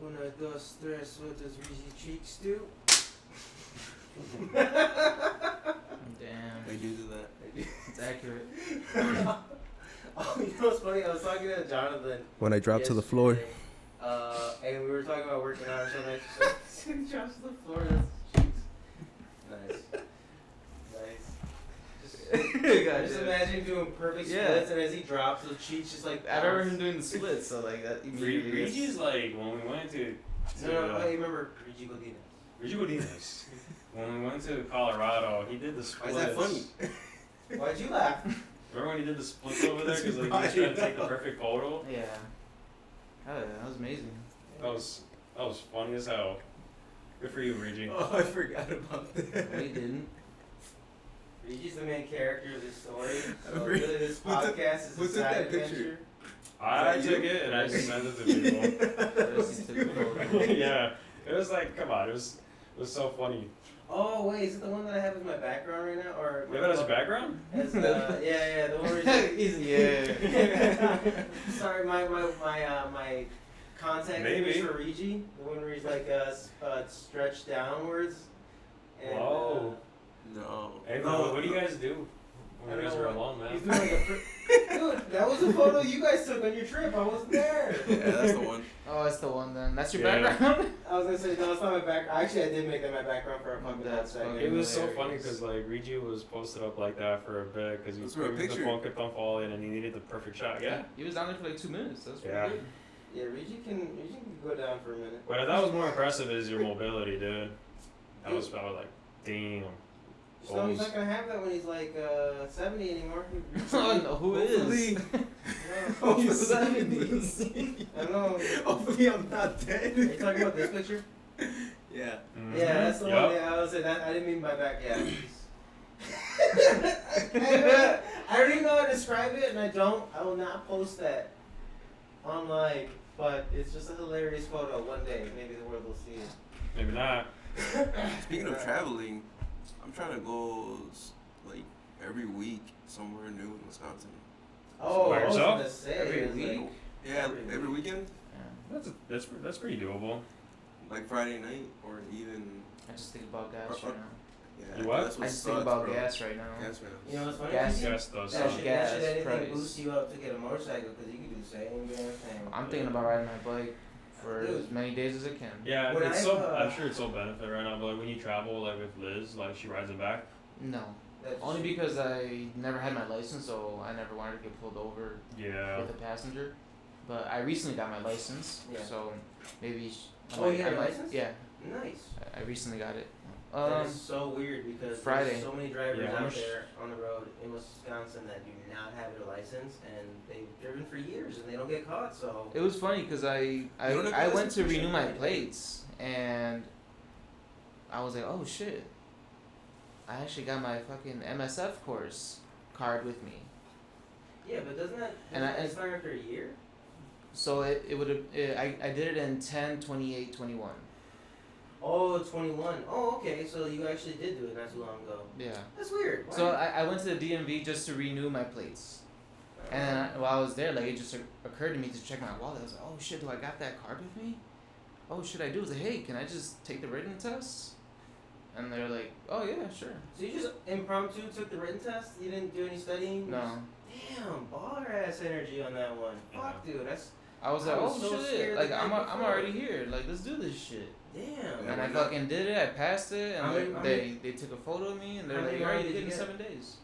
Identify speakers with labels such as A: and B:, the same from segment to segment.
A: Una, dos, tres, what does Reezy Cheeks do?
B: Damn.
C: They do that.
B: It's accurate.
A: Oh, you know what's funny? I was talking to Jonathan.
C: When I drop to the floor.
A: And we were talking about working out or something. So he drops to the floor. That's cheeks. Nice. Just imagine doing perfect splits, and as he drops, the cheeks just like.
B: I remember him doing the splits, so like that immediately.
D: Reggie's like when we went to.
A: No, I remember Reggie
D: Godinez. When we went to Colorado, he did the splits.
C: Why is that funny?
A: Why'd you laugh?
D: Remember when he did the splits over there? Because like, he was trying to take the perfect photo?
B: Yeah. Oh, yeah, that was amazing.
D: That was funny as hell. Good for you, Reggie.
C: Oh, I forgot about that.
B: We didn't.
A: Reggie's the main character of this story. So really, this podcast is a side adventure.
D: I took it and I just sent it to people. Yeah. It was like, come on, it was so funny.
A: Oh wait, is it the one that I have as my background right now, or?
D: You have it as a background?
A: As, yeah, the one where he's Sorry, my contact image for Reggie, the one where he's like stretched downwards. And,
D: Whoa.
C: No.
D: Hey, what do you guys do when you guys are alone, man?
A: He's doing like dude, that was a photo you guys took on your trip. I wasn't there.
C: Yeah, that's the one.
B: Oh, that's the one then. That's your background?
A: I was gonna say, no, it's not my background. Actually, I did make that my background for a fucking second.
D: It was so funny because like Reggie was posted up like that for a bit because the phone kept on falling and he needed the perfect shot. Yeah.
B: He was down there for like 2 minutes. That's pretty good.
A: Yeah, Reggie can go down for a minute.
D: What I thought was more impressive is your mobility, dude. I was like, damn.
A: So he's not gonna have that when he's like 70 anymore.
B: Oh no, who is?
C: Hopefully.
B: 70s.
A: I don't know.
C: Hopefully I'm not dead.
A: Are you talking about this picture?
C: Yeah.
D: Mm-hmm.
A: Yeah, that's the one. Yeah, I was saying that. I didn't mean by back. Yeah. I don't even know how to describe it, and I will not post that online. But it's just a hilarious photo. One day, maybe the world will see it.
D: Maybe not.
C: Speaking of traveling, I'm trying to go like every week somewhere new in Wisconsin.
A: Oh,
D: By yourself?
A: I was gonna say
B: Every
A: it was
B: week?
A: like,
C: Yeah, every weekend.
B: Yeah.
D: That's pretty doable.
C: Like Friday night or even.
B: I just think about gas right now.
C: Yeah.
D: You what?
C: That's
B: I just
C: sucks,
B: think about
C: bro.
B: gas right now.
C: Gas man.
A: You know what's funny?
B: Gas.
D: Yes, those.
A: That should
B: gas
A: anything
B: price.
A: boost you up to get a motorcycle because you can do the same damn thing.
B: I'm thinking about riding my bike for as many days as I can.
D: Yeah,
A: When
D: I'm sure it's so benefit right now. But like when you travel, like with Liz, like she rides it back.
B: No. Only because I never had my license, so I never wanted to get pulled over with a passenger. But I recently got my license, so maybe.
A: You got your license?
B: Yeah.
A: Nice.
B: I recently got it.
A: That is so weird because
B: Friday.
A: there's so many drivers
D: Yeah,
A: out there on the road in Wisconsin that do not have their license, and they've driven for years and they don't get caught. So
B: it was funny because I went to renew my plates and I was like, oh shit, I actually got my fucking MSF course card with me.
A: Yeah, but doesn't that expire after a year?
B: So it would have. I did it in 10/28/21.
A: Oh, 21. Oh, okay. So you actually did do it not too long ago.
B: Yeah.
A: That's weird. Why?
B: So I went to the DMV just to renew my plates. And while I was there, like, it just occurred to me to check my wallet. I was like, oh shit, do I got that card with me? Oh shit, I do. I was like, hey, can I just take the written test? And they're like, oh yeah, sure.
A: So you just impromptu took the written test? You didn't do any studying?
B: No.
A: Damn, baller ass energy on that one. Fuck, dude, that's.
B: I was like,
A: I was
B: oh
A: so
B: shit,
A: scared
B: like
A: the
B: I'm
A: night before.
B: already here. Like, let's do this shit.
A: Damn.
B: And I fucking did it. I passed it, and they took a photo of me, and they're
A: how
B: like,
A: many
B: all right,
A: rounds
B: you
A: did
B: get
A: you
B: in
A: get?
B: 7 days.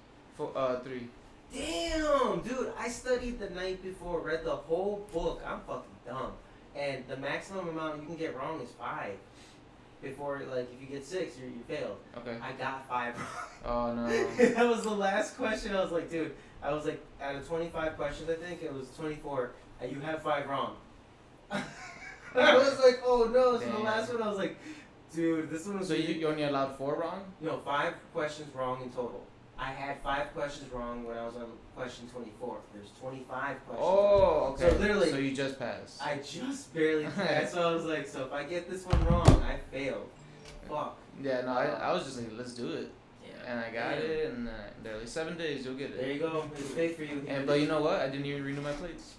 B: 3.
A: Damn, dude, I studied the night before, read the whole book. I'm fucking dumb. And the maximum amount you can get wrong is 5. Before, like, if you get 6, you failed.
B: Okay.
A: I got 5 wrong.
B: Oh no.
A: That was the last question. I was like, dude, out of 25 questions, I think, it was 24, and you have 5 wrong. I was like, oh no. So the last one, I was like, dude, this one was.
B: So you only allowed 4 wrong?
A: No, 5 questions wrong in total. I had 5 questions wrong when I was on question 24. There's 25 questions.
B: Oh, okay.
A: So literally,
B: so you just passed.
A: I just barely passed. So I was like, so if I get this one wrong, I failed. Fuck.
B: Yeah, no, I was just like, let's do it.
A: Yeah.
B: And I got it, and they're like, 7 days, you'll get it.
A: There you go. It's big for you.
B: And but you know what? I didn't even renew my plates.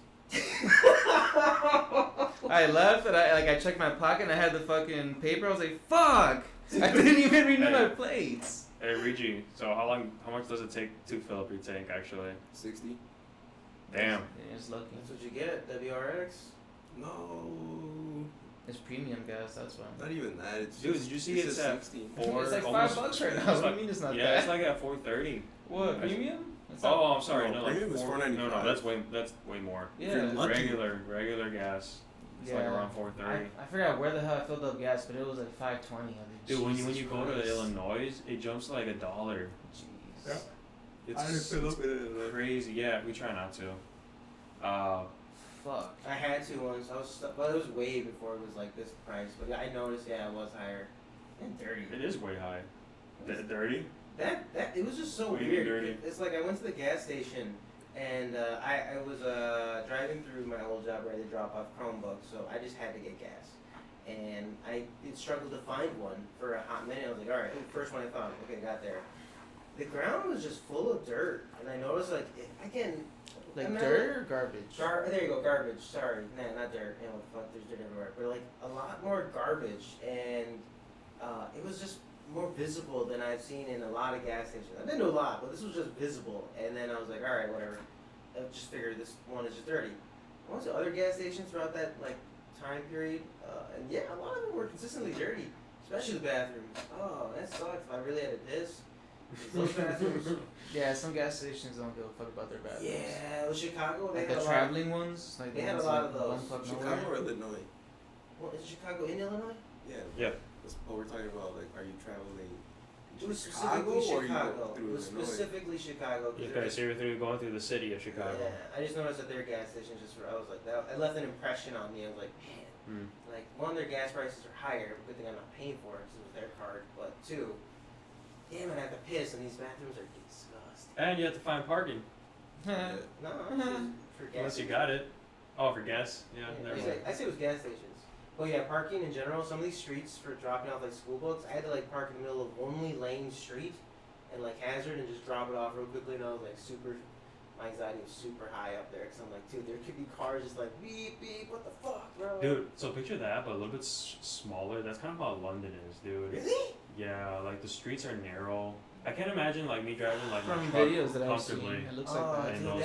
B: I left and I checked my pocket and I had the fucking paper. I was like, fuck! I didn't even renew my plates.
D: Hey, Rigi, so how much does it take to fill up your tank, actually?
C: 60.
B: Yeah,
D: Damn.
B: it's lucky.
A: That's what you get, WRX.
C: No.
B: It's premium gas, that's why.
C: Not even that. It's
D: Dude,
C: just,
D: did you see it's at
C: 16.
B: It's like
D: almost-
B: $5 right now.
D: it's
B: What do
D: like-
B: you mean it's not
D: Yeah,
B: bad?
D: it's like at 430.
B: What, premium? It's
D: Oh,
B: not-
D: I'm sorry.
C: No,
D: No, like
C: premium is
D: no,
C: $4.95.
D: that's way more.
C: If you're
B: Yeah.
C: lucky.
D: Regular gas. It's like around 430.
B: I forgot where the hell I filled up gas, but it was like $5.20.
D: Dude, when you
B: Jesus
D: go to
B: Christ.
D: Illinois, it jumps to like $1.
B: Jeez.
C: Yeah.
D: It's crazy. Yeah, we try not to.
B: Fuck.
A: I had to once. I was stuck, well, it was way before it was like this price, but I noticed, yeah, it was higher and dirty.
D: It is way high. Dirty?
A: That it was just so
D: What do you
A: weird.
D: mean dirty?
A: It's like I went to the gas station and I was driving through my old job where I did drop off Chromebooks, so I just had to get gas. And I struggled to find one for a hot minute. I was like, all right, first one I found. Okay, got there. The ground was just full of dirt, and I noticed like again.
B: Like
A: I'm not-
B: dirt or garbage?
A: There you go, garbage. Sorry, nah, not dirt. You know what the fuck? There's dirt everywhere. But like a lot more garbage, and it was just more visible than I've seen in a lot of gas stations. I've been to a lot, but this was just visible. And then I was like, all right, whatever. I just figured this one is just dirty. I went to other gas stations throughout that like time period, and yeah, a lot of them were consistently dirty, especially the bathrooms. Oh, that sucks. If I really had to piss, those bathrooms.
B: Yeah, some gas stations don't give a fuck about their bathrooms.
A: Yeah, well, Chicago, they
B: Like
A: had
B: the
A: a lot.
B: traveling ones? Like
A: They
B: the
A: had a
B: ones
A: lot
B: like
A: of those.
B: bumfuck
C: Chicago
B: nowhere?
C: or Illinois?
A: Well, is Chicago in Illinois?
C: Yeah.
D: Yeah.
C: That's what we're talking about. Like, are you traveling
A: It was
C: Chicago
A: specifically
C: or you
A: Chicago.
C: go
A: It
C: through
A: was
C: Illinois?
A: specifically Chicago. 'Cause
D: Okay,
A: there's-
D: so you're going through the city of Chicago.
A: Yeah, I just noticed that their gas stations just were, I was like, that, it left an impression on me. I was like, man,
D: Hmm.
A: like, one, their gas prices are higher. Good thing I'm not paying for it because it was their card. But two, damn, I have to piss, and these bathrooms are disgusting.
D: And you have to find parking.
C: Yeah.
A: No, actually, for gas
D: Unless you
A: stations.
D: got it. Oh, for gas? Yeah,
A: Yeah,
D: never
A: I
D: mind.
A: say it was gas stations. Well, yeah, parking in general. Some of these streets for dropping off like school books, I had to like park in the middle of only lane street, and like Hazard, and just drop it off real quickly. And I was like my anxiety was super high up there because I'm like, dude, there could be cars just like beep beep. What the fuck, bro?
D: Dude, so picture that, but a little bit smaller. That's kind of how London is, dude.
A: Really?
D: Yeah, like the streets are narrow. I can't imagine like me driving like
B: From
D: my truck
B: videos that I've seen,
D: comfortably.
B: it looks
A: Oh,
B: like that.
D: And
A: dude,
D: those-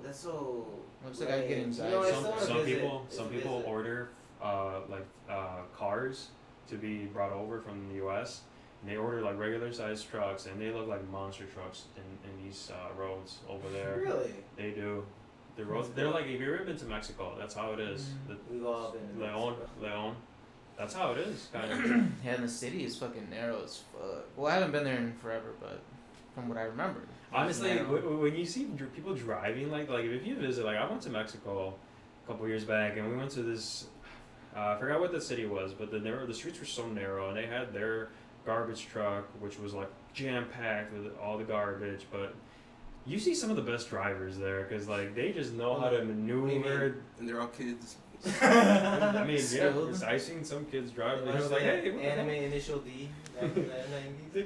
A: that's so.
B: Looks like I'd get
A: lame.
B: anxiety.
A: You know, I still wanna
D: Some
A: visit.
D: people
A: It's
D: some
A: a
D: people
A: visit.
D: order cars to be brought over from the U.S. And they order like regular sized trucks, and they look like monster trucks in these roads over there.
A: Really?
D: They do. The roads, they're like, if you've ever been to Mexico, that's how it is.
A: We've all been. in
D: Leon. That's how it is, kind of.
B: Yeah, and the city is fucking narrow as fuck. Well, I haven't been there in forever, but from what I remember.
D: Honestly,
B: it's narrow.
D: when you see people driving, like if you visit, like I went to Mexico a couple years back, and we went to this, I forgot what the city was, but the streets were so narrow, and they had their garbage truck, which was like jam packed with all the garbage, but you see some of the best drivers there, because like they just know how to maneuver.
C: And they're all kids.
D: I mean, yeah,
B: Skilled.
D: 'cause I've seen some kids drive, and I
A: Much
D: was like,
A: like
D: hey, what the
A: anime
D: hell?
A: initial D. Back in the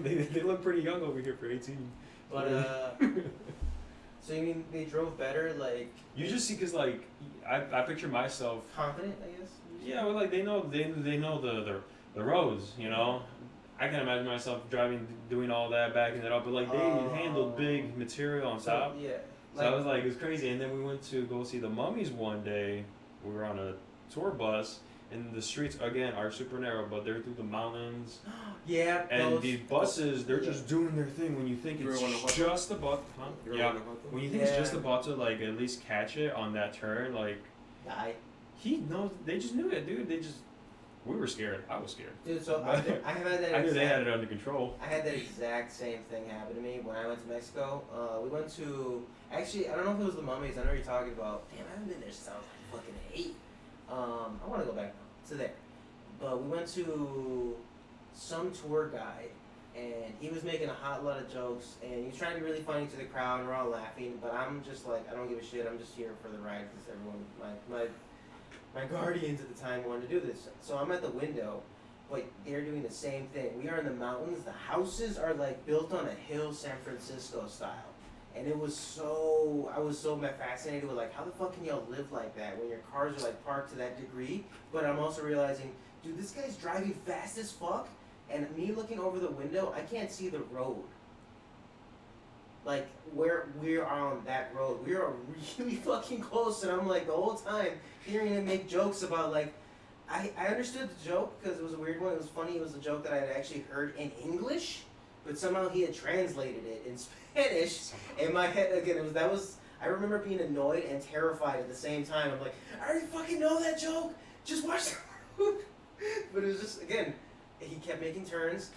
A: 90s.
D: they look pretty young over here for 18.
A: But so you mean they drove better, like
D: You just see, cause like I picture myself.
A: confident, I guess.
D: Yeah, well, like they know the roads, you know. I can imagine myself driving, doing all that, backing it up, but like they handled big material on top.
A: Yeah.
D: So I was like, it was crazy. And then we went to go see the mummies one day. We were on a tour bus, and the streets again are super narrow, but they're through the mountains.
A: Yeah.
D: And
A: those,
D: these buses, they're just doing their thing. When you think
C: You
D: it's
C: ever went to
D: just about, huh?
C: You ever
D: Yeah.
C: went about them?
D: When you think it's just
A: Yeah.
D: about to like at least catch it on that turn, like
A: die.
D: he knows. They just knew it, dude. We were scared. I was scared.
A: Dude, so I have had that.
D: I knew they had
A: exact-
D: it under control.
A: I had that exact same thing happen to me when I went to Mexico. We went to actually I don't know if it was the mummies. I know what you're talking about. Damn, I haven't been there since I was like fucking 8. I want to go back now to there, but we went to some tour guide, and he was making a hot lot of jokes, and he was trying to be really funny to the crowd, and we're all laughing. But I'm just like, I don't give a shit. I'm just here for the ride because everyone, my guardians at the time wanted to do this. So I'm at the window, but they're doing the same thing. We are in the mountains. The houses are like built on a hill, San Francisco style. And I was so fascinated with like, how the fuck can y'all live like that when your cars are like parked to that degree? But I'm also realizing, dude, this guy's driving fast as fuck, and me looking over the window, I can't see the road. Like, we're on that road. We are really fucking close, and I'm like, the whole time, hearing him make jokes about, like, I understood the joke, because it was a weird one, it was funny, it was a joke that I had actually heard in English, but somehow he had translated it in Spanish. In my head, again, I remember being annoyed and terrified at the same time. I'm like, I already fucking know that joke, just watch the road. But it was just, again, he kept making turns,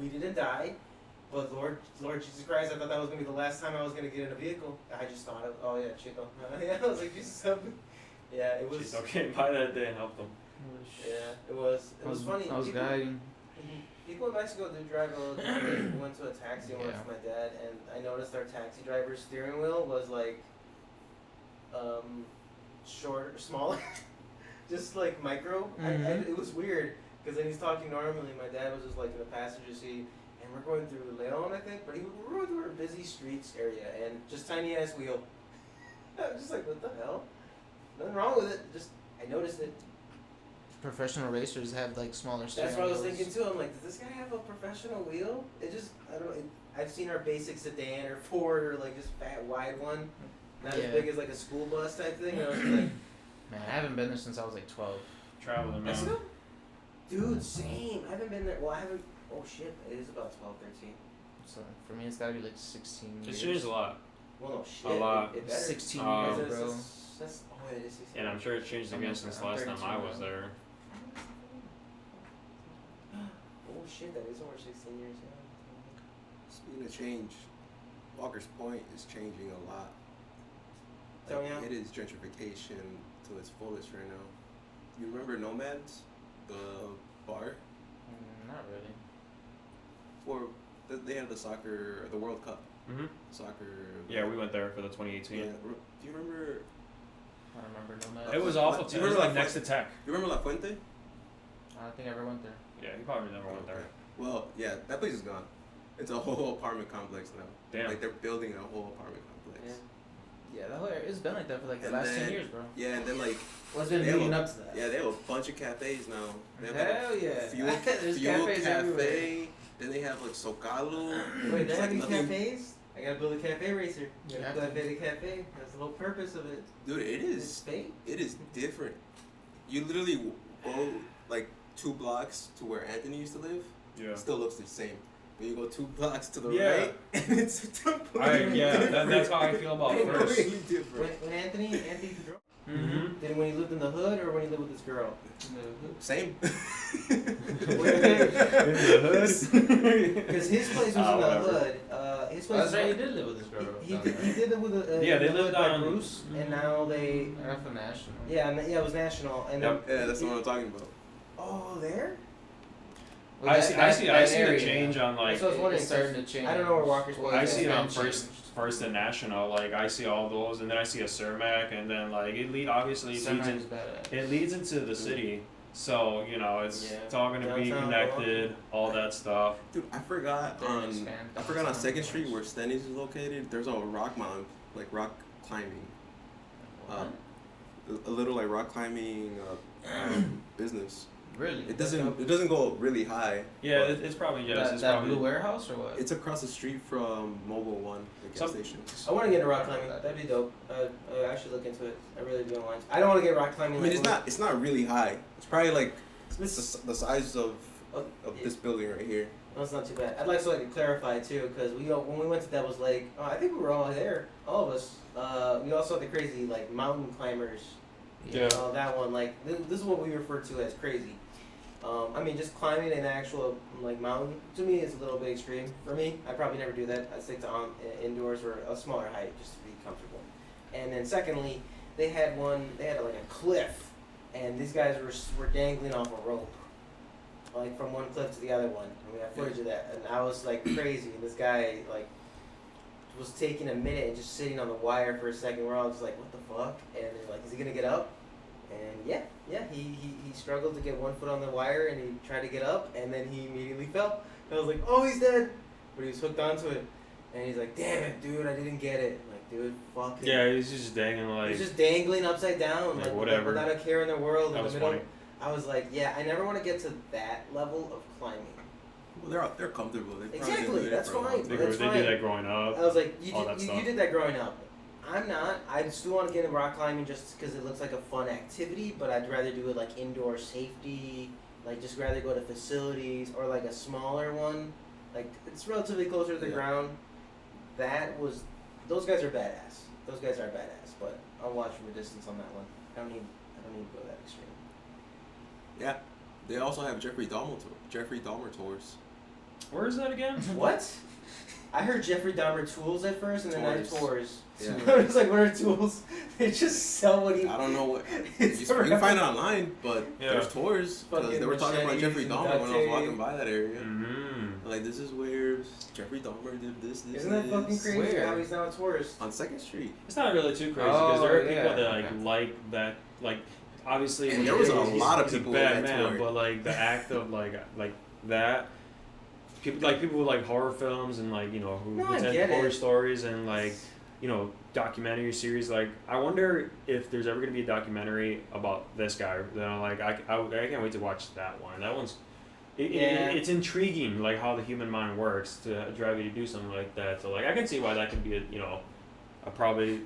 A: we didn't die. But Lord Jesus Christ, I thought that was going to be the last time I was going to get in a vehicle. I just thought, oh yeah, Chico. Yeah, I was like, Jesus, help me. Yeah, it was.
D: Chico came by that day and helped them.
A: Yeah, it was funny.
B: I was guiding.
A: People in Mexico do drive a little differently. We went to a taxi once with my dad, and I noticed our taxi driver's steering wheel was like, shorter, smaller. Just like micro. It was weird, because then he's talking normally. My dad was just like in the passenger seat. And we're going through Leon, I think, but we're going through a busy streets area, and just tiny ass wheel. I was just like, what the hell? Nothing wrong with it. Just I noticed it.
B: Professional racers have like smaller steering
A: That's what I was
B: wheels.
A: thinking too. I'm like, does this guy have a professional wheel? It just I don't know. I've seen our basic sedan or Ford or like this fat wide one, not as big as like a school bus type thing. And I was just like,
B: man, I haven't been there since I was like 12.
D: Traveling, man.
A: Mexico? Dude, same. I haven't been there. Well, I haven't. Oh shit, it is about 12, 13.
B: So for me, it's gotta be like 16 years.
D: It's changed a lot.
A: Well, no shit.
D: A lot.
A: It better.
B: 16 years,
D: Um,
B: bro.
A: It is 16.
D: And I'm sure it's changed again since the last time I was there.
A: Oh shit, that is over 16 years. Yeah.
C: Speaking of change, Walker's Point is changing a lot.
A: Tell me how.
C: It is gentrification to its fullest right now. You remember Nomads, the bar?
B: Not really.
C: They had the World Cup
D: Mhm.
C: soccer.
D: Yeah, we went there for the 2018.
C: Yeah. Do you remember?
B: I don't remember no matter.
D: It was awful.
C: Do
D: Too.
C: you
D: It was
C: remember
D: like
C: La
D: next to Tech.
C: You remember La Fuente?
B: I don't think I ever went there.
D: Yeah, you probably never went there.
C: Well, yeah, that place is gone. It's a whole apartment complex now.
D: Damn.
C: Like they're building a whole apartment complex.
B: Yeah, the whole area, it's been like that for like the
C: And
B: last 10
C: then-
B: years, bro.
C: Yeah, and then like
A: What's been
C: They have
A: leading
C: a-
A: up to that?
C: yeah, they have a bunch of cafes now. They have
A: Hell
C: like
A: yeah.
C: a Fuel
A: There's
C: Fuel
A: cafes
C: Cafe.
A: everywhere.
C: Then they have like Socalo.
A: Wait,
C: It's
A: they have
C: like
A: these
C: nothing-
A: cafes? I gotta build a cafe racer.
B: You
A: Gotta
B: have
A: build
B: to.
A: a cafe. That's the whole purpose of it.
C: Dude, it
A: It's
C: is.
A: fake.
C: It is different. You literally go like 2 blocks to where Anthony used to live.
D: Yeah.
C: It still looks the same. When you go 2 blocks to the
D: Yeah.
C: right, and it's completely
D: That's how I feel about first.
C: Completely different.
A: When Anthony drove,
D: Mm-hmm.
A: then when he lived in the hood or when he lived with this girl?
C: Same.
A: Because his place was in the
D: Whatever.
A: hood. His place.
B: That's right, he did live with this girl.
A: He did live with a.
D: Yeah, they
A: in the
D: lived
A: hood by
D: on-
A: Bruce, and now they.
B: Got for national.
A: Yeah, it was national, and
D: Yep.
C: Yeah, that's the one I'm talking about.
A: oh, there.
B: Well,
D: I
B: that-
D: see.
B: that-
D: I see
B: that
D: the
B: area,
D: change on like.
A: That's what I was wondering.
B: It's starting to change.
A: I don't know where Walker's
B: Well,
A: Point
D: I
A: is.
D: see it on
B: it's been
D: first and national. Like I see all those, and then I see a Cermak, and then like obviously it leads
B: Sunrise
D: in,
B: is badass.
D: it leads into the city. So it's
A: Yeah.
D: all gonna be
A: Downtown
D: connected, all that stuff.
C: Dude, I forgot
B: They're
C: on
B: expanding
C: I forgot on
B: downtown.
C: 2nd Street where Stenny's is located. There's a rock mountain, like rock climbing, a little like rock climbing business.
B: Really?
C: It doesn't go really high.
D: Yeah,
C: but
D: it's probably
B: That,
D: it's
B: that
D: probably.
B: blue warehouse or what?
C: it's across the street from Mobile One, the gas
D: Some-
C: station.
A: I want to get into rock climbing. That'd be dope. I should look into it. I really do want to. I don't want to get rock climbing.
C: I mean,
A: like
C: it's not really high. It's probably like
A: This,
C: the size of
A: oh,
C: this building right here.
A: that's not too bad. I'd like to clarify too, because when we went to Devil's Lake, I think we were all there, all of us. We also had the crazy like mountain climbers.
D: Yeah.
A: That one, like this is what we refer to as crazy. I mean, just climbing an actual like mountain to me is a little bit extreme for me. I probably never do that. I stick to indoors or a smaller height just to be comfortable. And then secondly, they had like a cliff, and these guys were dangling off a rope, like from one cliff to the other one. And we have footage of that, and I was like crazy. And this guy like was taking a minute and just sitting on the wire for a second. We're all just like, what the fuck? And they're like, is he gonna get up? And yeah, he struggled to get one foot on the wire, and he tried to get up, and then he immediately fell. And I was like, oh, he's dead, but he was hooked onto it. And he's like, damn it, dude, I didn't get it. I'm like, dude, fuck it.
D: Yeah, he's just dangling like.
A: He's just dangling upside down,
D: Like,
A: like
D: whatever.
A: without a care in the world
D: That
A: in the
D: was
A: middle.
D: funny.
A: I was like, yeah, I never want to get to that level of climbing.
C: Well, they're comfortable. They probably
A: Exactly,
C: did it
A: that's
C: for a long
A: fine.
C: time.
D: They
A: That's
D: did
A: fine.
D: that growing up.
A: I was like,
D: all that
A: you
D: stuff.
A: did that growing up. I'm not. I still want to get into rock climbing just because it looks like a fun activity, but I'd rather do it like indoor safety, like just rather go to facilities or like a smaller one. Like it's relatively closer to the ground. Those guys are badass. Those guys are badass, but I'll watch from a distance on that one. I don't need to go that extreme.
C: Yeah. They also have Jeffrey Dahmer tours.
D: Where is that again?
A: What? I heard Jeffrey Dahmer tools at first, and then I
C: Tours.
A: tours.
C: Yeah.
A: I was like, what are tools? They just sell what he.
C: I don't know what.
A: It's
C: You can find it online, but
D: Yeah.
C: there's tours. Because
A: Fucking
C: they were talking about
A: machetes
C: Jeffrey
A: and
C: Dahmer when I was
A: duct
C: walking
A: tape.
C: by that area.
D: Mm-hmm.
C: Like, this is where Jeffrey Dahmer did this.
A: Isn't that fucking crazy?
B: Where?
A: How he's now a tourist.
C: On 2nd Street.
D: It's not really too crazy because there are
B: Oh,
D: people
B: yeah,
D: that
B: okay.
D: like that, like obviously.
C: And
D: when
C: there was
D: he's-
C: a lot of
D: he's
C: people
D: a bad
C: in that
D: man,
C: tour.
D: but like the act of like that. People who like horror films and like who
A: No, I
D: tell
A: get
D: horror
A: it.
D: stories and like documentary series. Like I wonder if there's ever gonna be a documentary about this guy. Like I can't wait to watch that one. That one's it's intriguing, like how the human mind works to drive you to do something like that. So like I can see why that could be a probably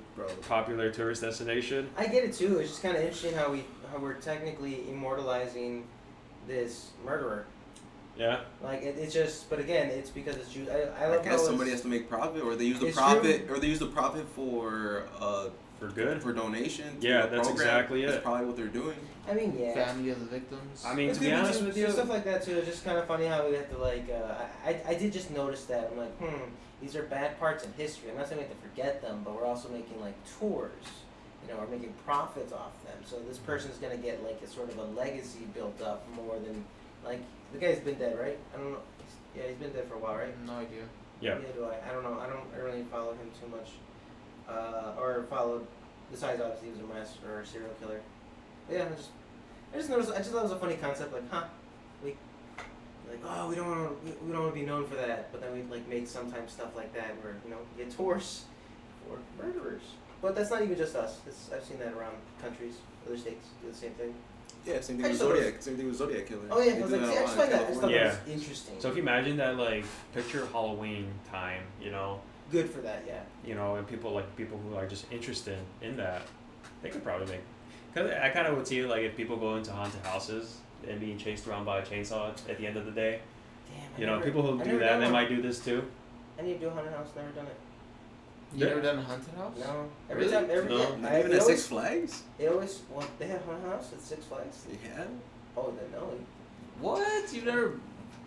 D: popular tourist destination.
A: I get it too. It's just kind of interesting how we're technically immortalizing this murderer.
D: Yeah.
A: Like it's just, but again, it's because it's Jews. I
C: I
A: love how
C: guess
A: it's-
C: somebody has to make profit, or they use the
A: It's
C: profit, or they use the profit for
D: For good.
C: for donation. To
D: Yeah,
C: the
D: that's
C: program.
D: exactly
C: That's
D: it.
C: probably what they're doing.
A: I mean, yeah.
B: Family of the victims.
D: I mean,
A: It's
D: to be
A: good,
D: honest
A: too,
D: with you,
A: stuff like that too. It's just kind of funny how we have to like. I did just notice that. I'm like, these are bad parts in history. I'm not saying we have to forget them, but we're also making like tours. We're making profits off them. So this person's gonna get like a sort of a legacy built up more than like the guy's been dead, right? I don't know. Yeah, he's been dead for a while, right?
B: No idea.
D: yeah.
A: Neither do I. I don't know. I don't really follow him too much. Or followed. Besides, obviously, he was a mass or a serial killer. But yeah, I just noticed. I just thought it was a funny concept. Like, we we don't want to be known for that. But then we like make sometimes stuff like that where we get tours for murderers. But that's not even just us. I've seen that around countries, other states do the same thing.
C: Yeah, same thing
A: I
C: with
A: just thought it
C: Zodiac. Same thing with Zodiac Killer.
A: Oh yeah,
C: They
A: I was
C: do
A: like,
C: that
A: see,
C: a
A: I just
C: lot
A: find
C: in
A: that. I just thought
D: Yeah.
A: that was interesting.
D: So if you imagine that, like, picture Halloween time,
A: Good for that, yeah.
D: and people who are just interested in that, they could probably make. Cause I kind of would see like if people go into haunted houses and being chased around by a chainsaw at the end of the day.
A: Damn.
D: People who do that, they might do this too.
A: I need to do a haunted house. Never done it.
B: You
D: Yeah.
B: never done a haunted house?
A: No.
B: Really?
A: Time.
D: No.
C: Not even at Six Flags.
A: They always. Well, they have haunted house at Six Flags.
C: Yeah.
A: Oh, then no.
B: What? You've never?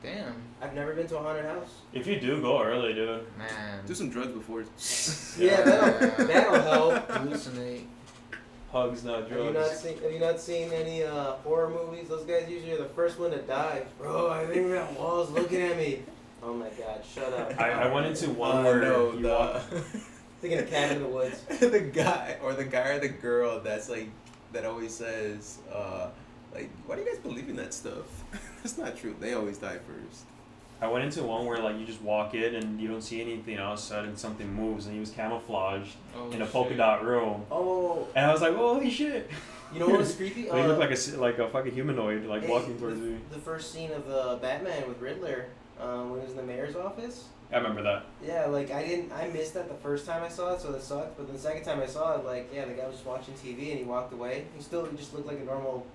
B: Damn.
A: I've never been to a haunted house.
D: If you do, go early, dude.
B: Man.
C: Do some drugs before.
A: Yeah, that'll help.
B: Hallucinate.
D: Hugs, not drugs.
A: Have you not seen any horror movies? Those guys usually are the first one to die. Bro, I think that wall's looking at me. Oh my God! Shut up.
D: I went into one where you walk.
A: Thinking of Cabin in the Woods.
C: the guy or the girl that's like that always says like, why do you guys believe in that stuff? That's not true. They always die first.
D: I went into one where like you just walk in and you don't see anything outside and something moves and he was camouflaged
B: Oh,
D: in a
B: shit.
D: polka dot room.
A: Oh,
D: And I was like, holy shit!
A: you know what was creepy?
D: Like, he looked like a fucking humanoid, like
A: Hey,
D: walking towards me.
A: The first scene of the Batman with Riddler, when he was in the mayor's office.
D: I remember that.
A: Yeah, like I missed that the first time I saw it, so it sucked. But the second time I saw it, like, yeah, the guy was just watching TV and he walked away. He just looked like a normal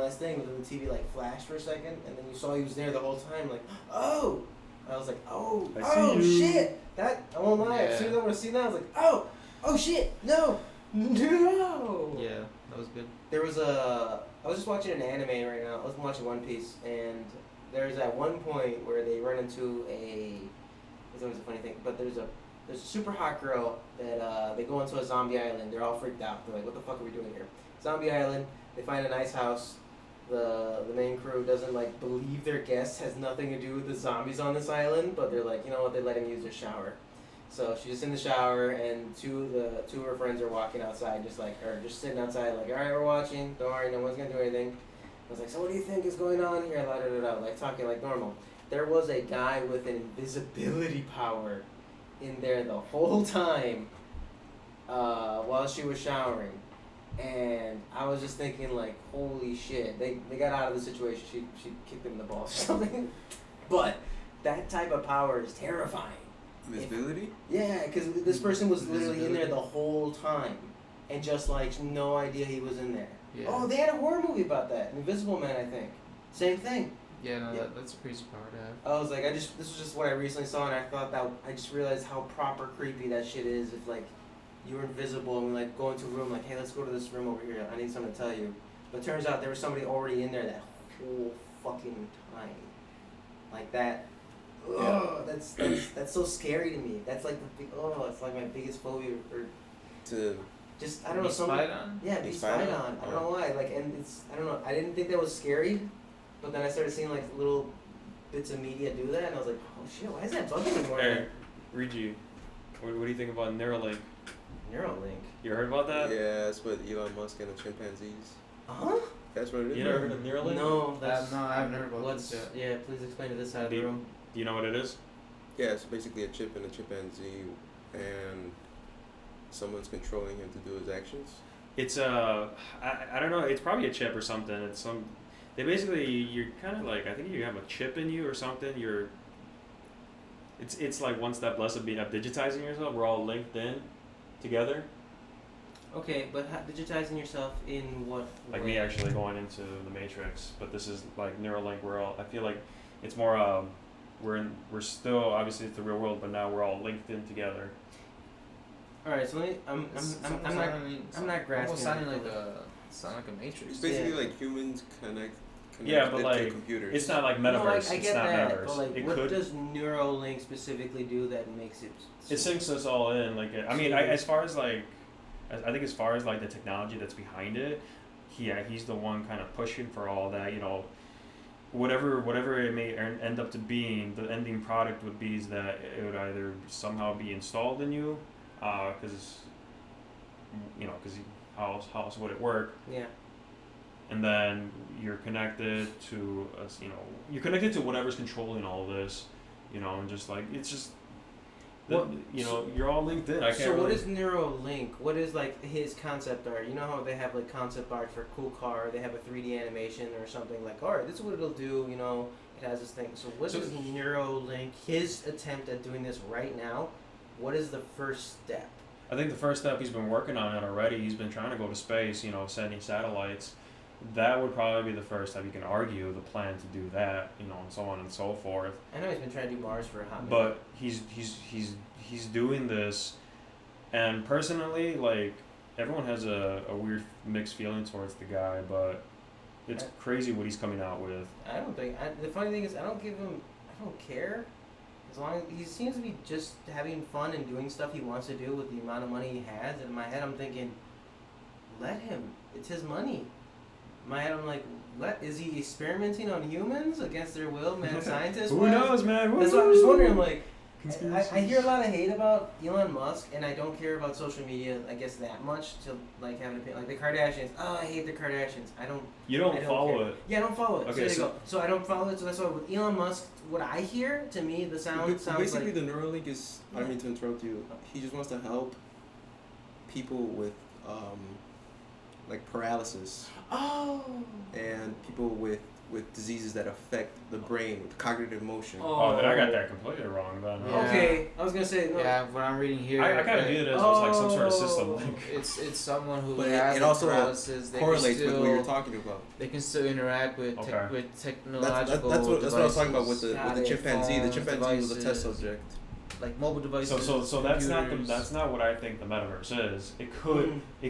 A: ass thing, but then the TV like flashed for a second, and then you saw he was there the whole time. Like, oh, I was like,
D: I see you.
A: shit. That I won't lie. As soon as I would have seen that, I was like, oh shit, no.
B: Yeah, that was good.
A: I was just watching an anime right now. I was watching One Piece, and there's at one point where they run into it's always a funny thing, but there's a super hot girl that they go into a zombie island. They're all freaked out. They're like, what the fuck are we doing here? Zombie island. They find a nice house. The main crew doesn't like believe their guest has nothing to do with the zombies on this island, but they're like, you know what? They let him use their shower. So she's just in the shower, and two of her friends are walking outside, just sitting outside, like, all right, we're watching. Don't worry, no one's gonna do anything. I was like, so what do you think is going on here? Like talking like normal. There was a guy with an invisibility power in there the whole time while she was showering. And I was just thinking, like, holy shit. They got out of the situation. She kicked him in the balls or something. But that type of power is terrifying.
C: Visibility?
A: Yeah, because this person was literally in there the whole time. And just, like, no idea he was in there.
B: Yeah.
A: Oh, they had a horror movie about that. Invisible Man, I think. Same thing.
B: Yeah, no,
A: Yeah.
B: that's a crazy power to have.
A: I was like, this was just what I recently saw, and I thought that, I just realized how proper creepy that shit is if, like, you were invisible and we, like, go into a room, like, hey, let's go to this room over here, I need something to tell you. But it turns out there was somebody already in there that whole fucking time. Like that. Ugh, that's so scary to me. That's like it's like my biggest phobia, or
C: To
A: just, I don't know,
B: Be
A: somebody.
B: spied on?
A: Yeah, be spied on. I don't know why. Like, and it's, I don't know. I didn't think that was scary, but then I started seeing like little bits of media do that, and I was like, oh shit, why is that bugging me more?
D: Hey, Rigi, what do you think about Neuralink?
A: Neuralink.
D: You heard about that?
C: yeah, it's with Elon Musk and the chimpanzees.
A: Huh?
C: That's what it is.
D: You never heard of Neuralink?
A: No, that's
B: no, I haven't heard about
A: Let's
B: this
A: yeah, please explain to this side of the
D: Do you-
A: room.
D: Do you know what it is?
C: Yeah, it's basically a chip in a chimpanzee, and someone's controlling him to do his actions.
D: It's I don't know. It's probably a chip or something. It's some. They basically, you're kind of like, I think you have a chip in you or something. It's like one step less of digitizing yourself. We're all linked in together.
A: Okay, but digitizing yourself in what
D: Like
A: way?
D: me actually going into the Matrix, but this is like Neuralink. We're all. I feel like it's more. We're still, obviously it's the real world, but now we're all linked in together.
A: All right, so let me. I'm not grasping.
B: Almost sounding
A: it.
B: like a Matrix.
C: It's basically
A: Yeah.
C: like humans connect
D: Yeah, but
C: it
D: like,
C: to computers.
D: It's not like
A: No,
D: metaverse.
A: I
D: It's
A: get
D: not
A: that,
D: metaverse.
A: but like,
D: It
A: what
D: could.
A: does Neuralink specifically do that makes it?
D: It syncs us all in. Like, I mean, as far as like, I think as far as like the technology that's behind it, he's the one kind of pushing for all that. You know, whatever it may end up to being, the ending product would be is that it would either somehow be installed in you, because how else would it work?
A: Yeah.
D: And then you're connected to us. You're connected to whatever's controlling all of this. And just like it's just. You're all linked in. I can't.
A: So what
D: really...
A: is Neuralink? What is like his concept art? You know how they have like concept art for a cool car? They have a 3D animation or something like, all right, this is what it'll do. It has this thing. So what is Neuralink? His attempt at doing this right now. What is the first step?
D: I think the first step, he's been working on it already. He's been trying to go to space. Sending satellites. That would probably be the first step. You can argue the plan to do that. And so on and so forth.
A: I know he's been trying to do Mars for a hot minute.
D: But he's doing this, and personally, like, everyone has a weird mixed feeling towards the guy, but it's crazy what he's coming out with.
A: I don't think. The funny thing is, I don't care. As long as he seems to be just having fun and doing stuff he wants to do with the amount of money he has. And in my head, I'm thinking, let him. It's his money. In my head, I'm like, is he experimenting on humans against their will, mad scientist?
D: Who knows, man?
A: That's what I'm just wondering. I'm like, I hear a lot of hate about Elon Musk, and I don't care about social media, I guess, that much to like have an opinion. Like the Kardashians, I hate the Kardashians.
D: You don't follow
A: care.
D: it.
A: Yeah, I don't follow it.
D: Okay,
A: so there you go. So I don't follow it. So that's why with Elon Musk, what I hear, to me, the sound sounds
C: basically
A: like.
C: the Neuralink is. I don't mean to interrupt you. He just wants to help people with like paralysis.
A: Oh.
C: And people with diseases that affect the brain, with cognitive motion.
D: Oh, then I got that completely wrong. Then.
B: Yeah.
A: Okay, I was gonna say no.
B: Yeah, what I'm reading here.
D: I kind of view it as like some sort of system link.
B: It's someone who
C: But
B: has
C: it also
B: paralysis. They
C: correlates
B: can
C: with
B: still,
C: what you're talking about.
B: They can still interact with
D: Okay.
B: with
C: That's
B: technological
C: what I was talking about with the
B: devices,
C: chimpanzee. The
B: phones,
C: chimpanzee was a test
B: devices,
C: subject.
B: like mobile devices.
D: So that's
B: computers.
D: that's not what I think the metaverse is. It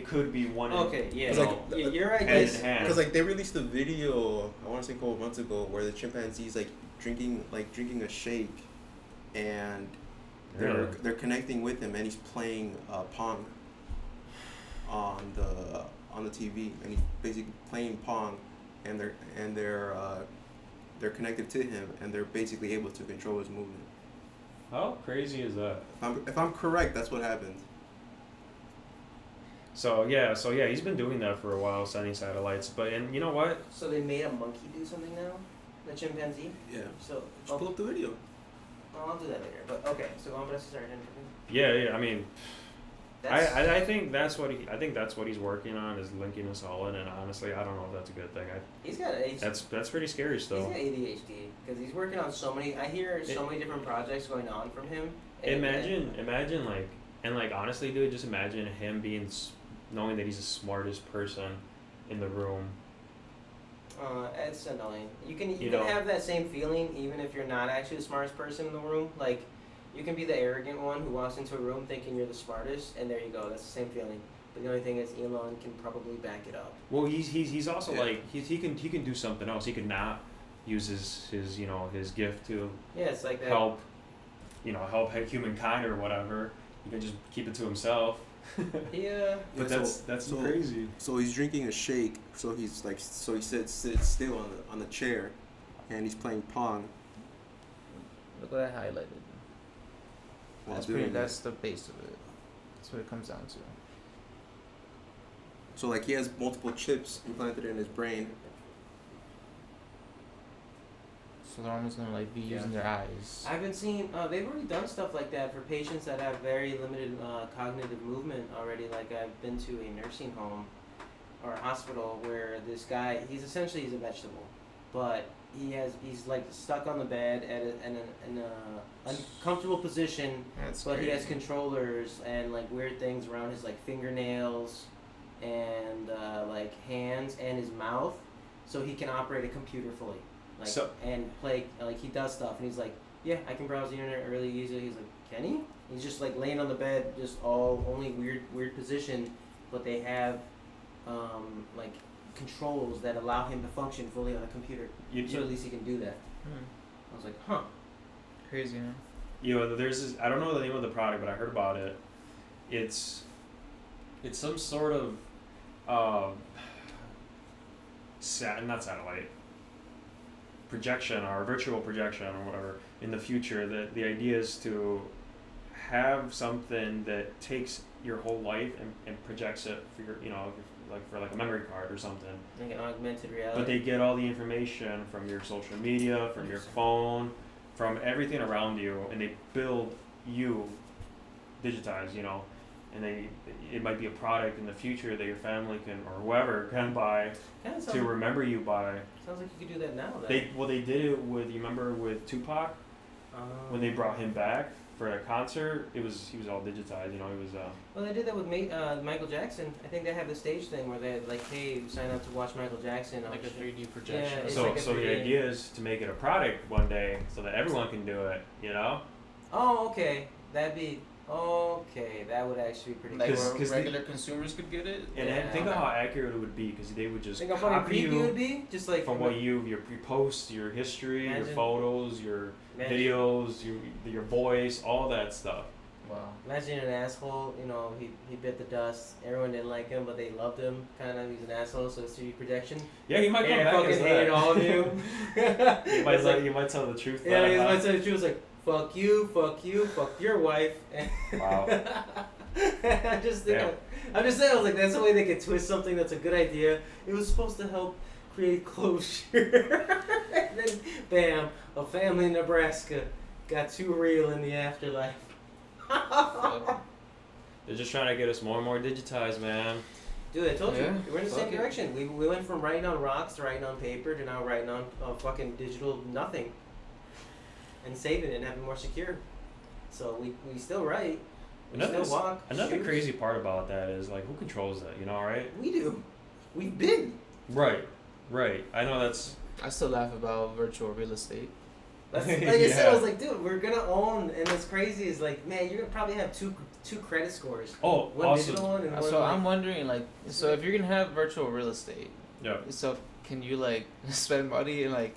D: could be one.
A: Okay, yeah,
C: It's like-
A: yeah, you're right.
D: hand
A: guys.
D: in hand.
C: Because like they released a video, I want to say a couple months ago, where the chimpanzee's like drinking a shake, and
D: Really?
C: they're connecting with him, and he's playing Pong on the TV, and he's basically playing Pong, and they're connected to him, and they're basically able to control his movement.
D: How crazy is that?
C: If I'm correct, that's what happened.
D: So yeah, he's been doing that for a while, sending satellites. And you know what?
A: So they made a monkey do something now, the chimpanzee.
C: Yeah.
A: So
C: Just pull up the video.
A: I'll do that later. But okay, so I'm gonna start interviewing.
D: Yeah. I mean, I think that's what he's working on is linking us all in, and honestly, I don't know if that's a good thing.
A: He's got ADHD.
D: That's pretty scary still.
A: He's got ADHD because he's working on so many. I hear so many different projects going on from him.
D: Imagine like honestly, dude, just imagine him knowing that he's the smartest person in the room.
A: It's annoying. You can have that same feeling even if you're not actually the smartest person in the room. Like, you can be the arrogant one who walks into a room thinking you're the smartest, and there you go. That's the same feeling. But the only thing is, Elon can probably back it up.
D: Well, he's also like he can do something else. He could not use his gift to
A: it's like that.
D: help humankind or whatever. He can just keep it to himself.
A: Yeah.
D: But that's so crazy.
C: So he's drinking a shake. So he sits still on the chair, and he's playing Pong.
B: Look what I highlighted. That's the base of it. That's what it comes down to.
C: So like he has multiple chips implanted in his brain.
B: So they're almost gonna like be using their eyes.
A: I've been seeing. They've already done stuff like that for patients that have very limited cognitive movement already. Like, I've been to a nursing home or a hospital where this guy, he's a vegetable, but he's like stuck on the bed in a uncomfortable position. But he has controllers and like weird things around his like fingernails and like hands and his mouth, so he can operate a computer fully. And play, like, he does stuff, and he's like, yeah, I can browse the internet really easily. He's like, can he? He's just like laying on the bed, just only weird position, but they have like controls that allow him to function fully on a computer. So at least he can do that. I was like, huh.
B: Crazy, huh?
D: There's this, I don't know the name of the product, but I heard about it. It's some sort of not satellite. Projection or virtual projection or whatever in the future. That the idea is to have something that takes your whole life and projects it for your like a memory card or something.
A: Like an augmented reality.
D: But they get all the information from your social media, from your phone, from everything around you, and they build you digitized, and it might be a product in the future that your family can or whoever can buy to remember you by.
A: Sounds like you could do that now.
D: They did it with Tupac when they brought him back for a concert. He was all digitized,
A: Well, they did that with Michael Jackson. I think they have the stage thing where they like, hey, sign up to watch Michael Jackson.
B: Like a 3D projection.
A: Yeah,
D: so the idea is to make it a product one day so that everyone can do it.
A: Oh, okay. That would actually be pretty
B: like
A: cool.
B: where regular consumers could get it.
D: And think of how accurate it would be, because they would just
A: think how funny creepy it would be, just like
D: from what your posts, your history, your photos, your videos, your voice, all that stuff.
B: Wow.
A: Imagine an asshole. He bit the dust. Everyone didn't like him, but they loved him. Kind of, he's an asshole, so it's 3D projection.
D: Yeah, he might come back
A: fucking
D: as that.
A: hated all of you.
D: You might tell the truth.
A: Yeah, he might tell the truth. It's like, fuck you, fuck your wife.
D: Wow.
A: I'm just saying, I was like, that's the way they could twist something that's a good idea. It was supposed to help create closure. And then, bam, a family in Nebraska got too real in the afterlife.
D: They're just trying to get us more and more digitized, man.
A: Dude, I told you, we're in the same direction. We went from writing on rocks to writing on paper to now writing on fucking digital nothing. And saving it and having it more secure. So we still write. We still walk.
D: Another crazy part about that is, like, who controls that, right?
A: We do. We've been.
D: Right. I know that's...
B: I still laugh about virtual real estate.
A: That's, like I said, I was like, dude, we're gonna own, and what's crazy is, like, man, you're gonna probably have two credit scores.
D: Oh,
A: one
D: awesome.
A: digital one and one.
B: So I'm wondering, like, so if you're gonna have virtual real estate,
D: yeah.
B: So can you like spend money and like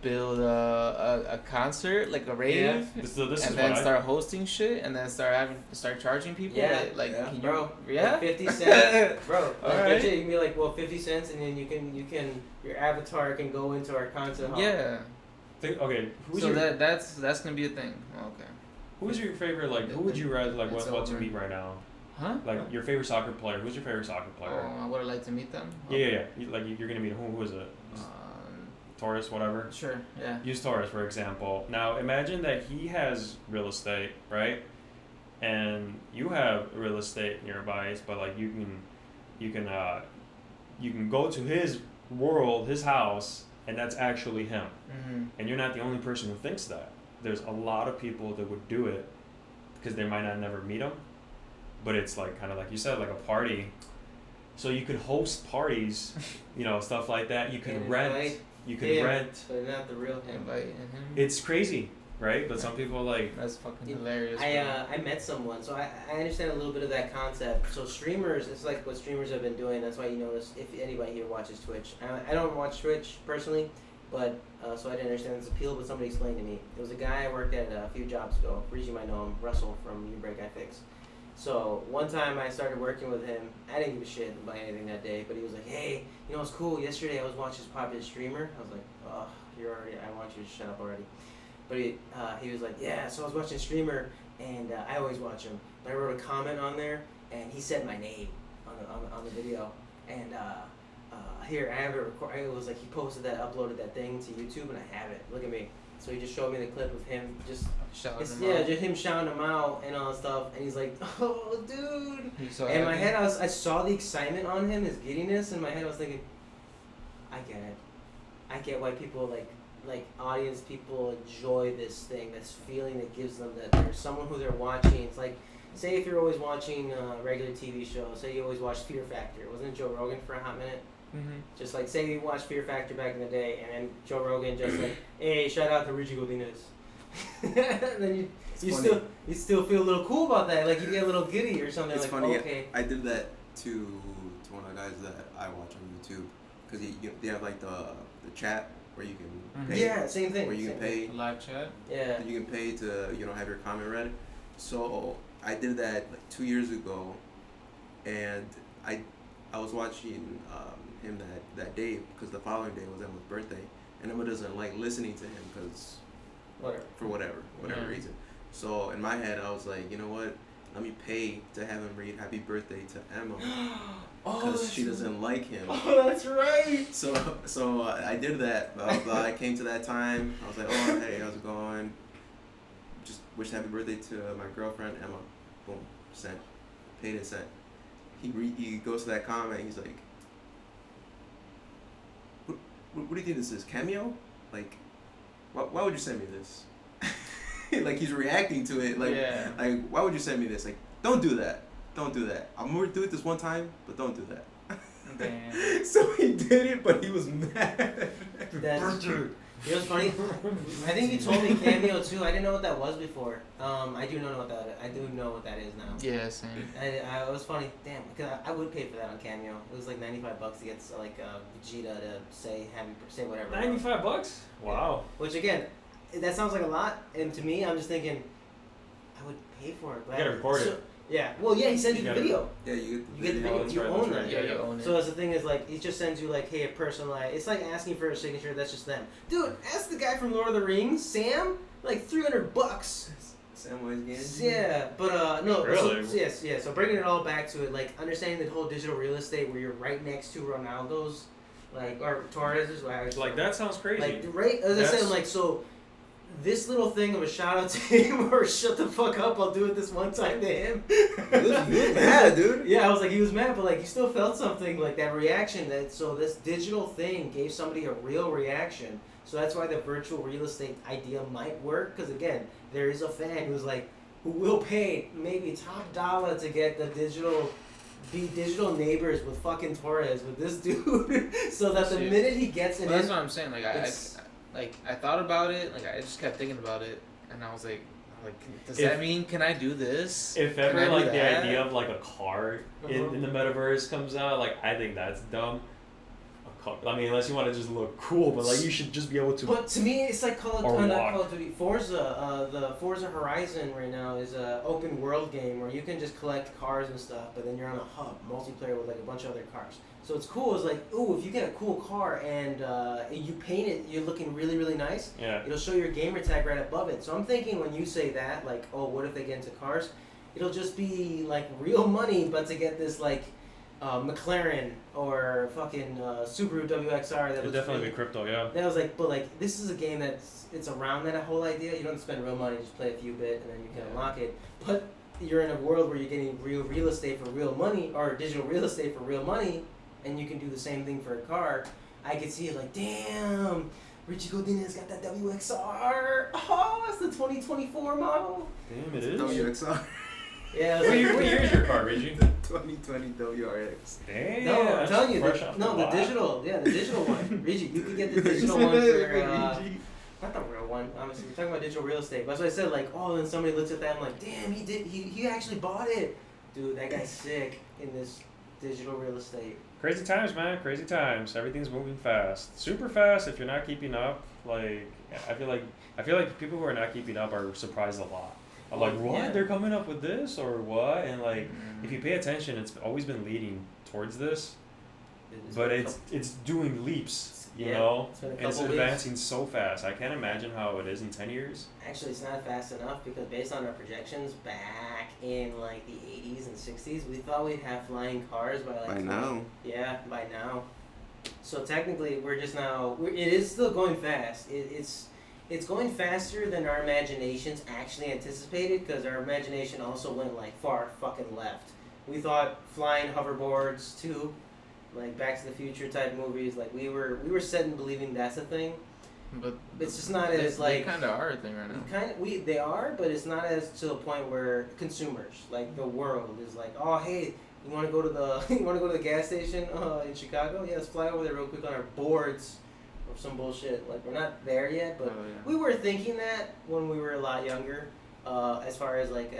B: build a concert, like a rave,
D: and
B: then start hosting shit, and then start charging people?
A: Yeah,
B: can
A: bro.
B: You, yeah,
A: like 50 cents, bro.
B: All right.
A: You can be like, well, 50 cents, and then you can your avatar can go into our concert hall.
B: Yeah.
D: Okay.
B: That's gonna be a thing. Okay.
D: Who's your favorite? Like, who would you rather want to meet right now?
B: Huh?
D: Like your favorite soccer player. Who's your favorite soccer player?
B: Oh, I would like to meet them.
D: Yeah. You're gonna meet who is it? Taurus, whatever.
B: Sure. Yeah.
D: Use Taurus for example. Now imagine that he has real estate, right? And you have real estate nearby, but like you can go to his world, his house, and that's actually him.
B: Mm-hmm.
D: And you're not the only person who thinks that. There's a lot of people that would do it because they might not never meet him, but it's like kind of like you said, like a party. So you could host parties, stuff like that. You can rent. You can rent.
A: But not the real him.
B: Invite him.
D: It's crazy, right? But some people like.
B: That's fucking hilarious.
A: I met someone, so I understand a little bit of that concept. So streamers, it's like what streamers have been doing. That's why you notice if anybody here watches Twitch. I don't watch Twitch personally, but so I didn't understand its appeal. But somebody explained to me. There was a guy I worked at a few jobs ago. Reese, you might know him, Russell from New Break iFix. So one time I started working with him. I didn't give a shit about anything that day, but he was like, "Hey, what's cool? Yesterday I was watching this popular streamer." I was like, "Oh, I want you to shut up already." But he was like, "Yeah, so I was watching a streamer, and I always watch him. But I wrote a comment on there, and he said my name on the video. And here I have it recorded. It was like he posted that, uploaded that thing to YouTube, and I have it. Look at me." So he just showed me the clip of him just
B: shouting him out.
A: just him shouting him out and all that stuff. And he's like, "Oh, dude!"
B: So
A: in my head, I saw the excitement on him, his giddiness. In my head, I was thinking, I get it. I get why people like audience people enjoy this thing, this feeling that gives them that there's someone who they're watching. It's like, say if you're always watching regular TV shows, say you always watch Fear Factor. Wasn't it Joe Rogan for a hot minute?
B: Mm-hmm.
A: Just like, say you watched Fear Factor back in the day, and then Joe Rogan just like, "Hey, shout out to Richie Godinez." Then you still feel a little cool about that, like you get a little giddy or something.
C: It's
A: like,
C: funny.
A: okay.
C: I did that to one of the guys that I watch on YouTube because they have like the chat where you can pay.
A: Yeah, same thing.
C: Where you can pay.
B: Live chat.
A: Yeah.
C: You can pay to have your comment read. So I did that like 2 years ago, and I was watching him that day because the following day was Emma's birthday, and Emma doesn't like listening to him because for whatever reason. So in my head I was like, you know what? Let me pay to have him read Happy Birthday to Emma because she doesn't like him.
A: Oh, that's right.
C: So I did that. I came to that time. I was like, "Oh, hey, how's it going? Just wish happy birthday to my girlfriend Emma." Boom, sent. Paid and sent. He goes to that comment. He's like, "What do you think this is? Cameo? Like, why would you send me this?" Like he's reacting to it. Like, like why would you send me this? Like, don't do that. Don't do that. I'm gonna do it this one time, but don't do that.
B: Damn.
C: So he did it, but he was mad.
A: That's true. It was funny. I think you told me Cameo too. I didn't know what that was before. I do know what that. I do know what that is now.
B: Yeah, same.
A: It was funny. Damn, because I would pay for that on Cameo. It was like $95 to get like Vegeta to say whatever.
D: $95? Wow.
A: Yeah. Which again, that sounds like a lot, and to me, I'm just thinking, I would pay for it. But
D: You gotta record it.
A: Yeah. Well, yeah, he sends you the video.
C: Yeah, you
A: get the video.
D: that's
A: You
D: right,
A: own
D: that's
A: that.
D: right.
B: Yeah, you own it.
A: So as the thing is, like, he just sends you like, hey, a personalized. It's like asking for a signature. That's just them. Dude, ask the guy from Lord of the Rings, Sam. Like $300.
C: Samwise Gamgee.
A: Yeah, but no.
D: Really?
A: So, yes, yeah. So bringing it all back to it, like understanding the whole digital real estate where you're right next to Ronaldo's, like or Torres's.
D: Like that sounds crazy.
A: Like right, as I said, I'm like so. This little thing of a shout out to him or shut the fuck up, I'll do it this one time to him.
C: He was mad, dude.
A: Yeah, I was like, he was mad, but like he still felt something, like that reaction. That so this digital thing gave somebody a real reaction. So that's why the virtual real estate idea might work. Because again, there is a fan who will pay maybe top dollar to get the be digital neighbors with fucking Torres with this dude, so that the minute he gets it,
B: that's what I'm saying. Like I thought about it. Like I just kept thinking about it, and I was like, does that mean can I do this?
D: If
B: Can I
D: ever
B: do
D: like the
B: that?
D: idea of like a car in the metaverse comes out, like I think that's dumb. I mean, unless you want to just look cool, but like you should just be able to.
A: But to me, it's like Call of Duty. Forza, the Forza Horizon right now is a open world game where you can just collect cars and stuff, but then you're on a hub, multiplayer with like a bunch of other cars. So it's cool. It's like, ooh, if you get a cool car and you paint it, you're looking really, really nice.
D: Yeah.
A: It'll show your gamer tag right above it. So I'm thinking when you say that, like, oh, what if they get into cars? It'll just be like real money, but to get this like McLaren or fucking Subaru WXR. That
D: It'd
A: was
D: definitely
A: really,
D: be crypto, yeah.
A: That was like, but like this is a game it's around that whole idea. You don't have to spend real money, just play a few bit and then you can unlock it. But you're in a world where you're getting real estate for real money, or digital real estate for real money, and you can do the same thing for a car. I could see it like, damn, Richie Godinez got that WXR. Oh, it's the 2024 model.
D: Damn, it is.
C: WXR.
A: Yeah.
D: What year is your car, Reggie?
C: 2020 WRX.
D: Damn.
A: No, I'm
D: that's
A: telling you,
D: fresh off
A: the
D: lot.
A: digital one. Reggie, you could get the digital one for, not the real one, obviously, we're talking about digital real estate. But that's what I said, like, oh, then somebody looks at that, I'm like, damn, he actually bought it. Dude, that guy's sick in this digital real estate.
D: Crazy times, man. Crazy times. Everything's moving fast. Super fast if you're not keeping up. Like, I feel like people who are not keeping up are surprised a lot. I'm like, what?
A: Yeah.
D: They're coming up with this or what? And like, if you pay attention, it's always been leading towards this. But it's doing leaps, you know?
A: It's been a
D: And
A: couple
D: it's
A: weeks.
D: advancing so fast. I can't imagine how it is in 10 years.
A: Actually, it's not fast enough because based on our projections back in like the 80s and 60s, we thought we'd have flying cars by like
C: By now.
A: Yeah, by now. So technically, we're just now. It is still going fast. It's going faster than our imaginations actually anticipated, because our imagination also went like far fucking left. We thought flying hoverboards too, like Back to the Future type movies. Like we were set in believing that's a thing.
B: But
A: It's just not
B: they,
A: as like
B: they kind of are a thing right now.
A: they are, but it's not as to the point where consumers, like the world, is like, oh hey, you want to go to the gas station in Chicago? Yeah, let's fly over there real quick on our boards or some bullshit. Like we're not there yet, but
B: Oh, yeah.
A: we were thinking that when we were a lot younger, as far as like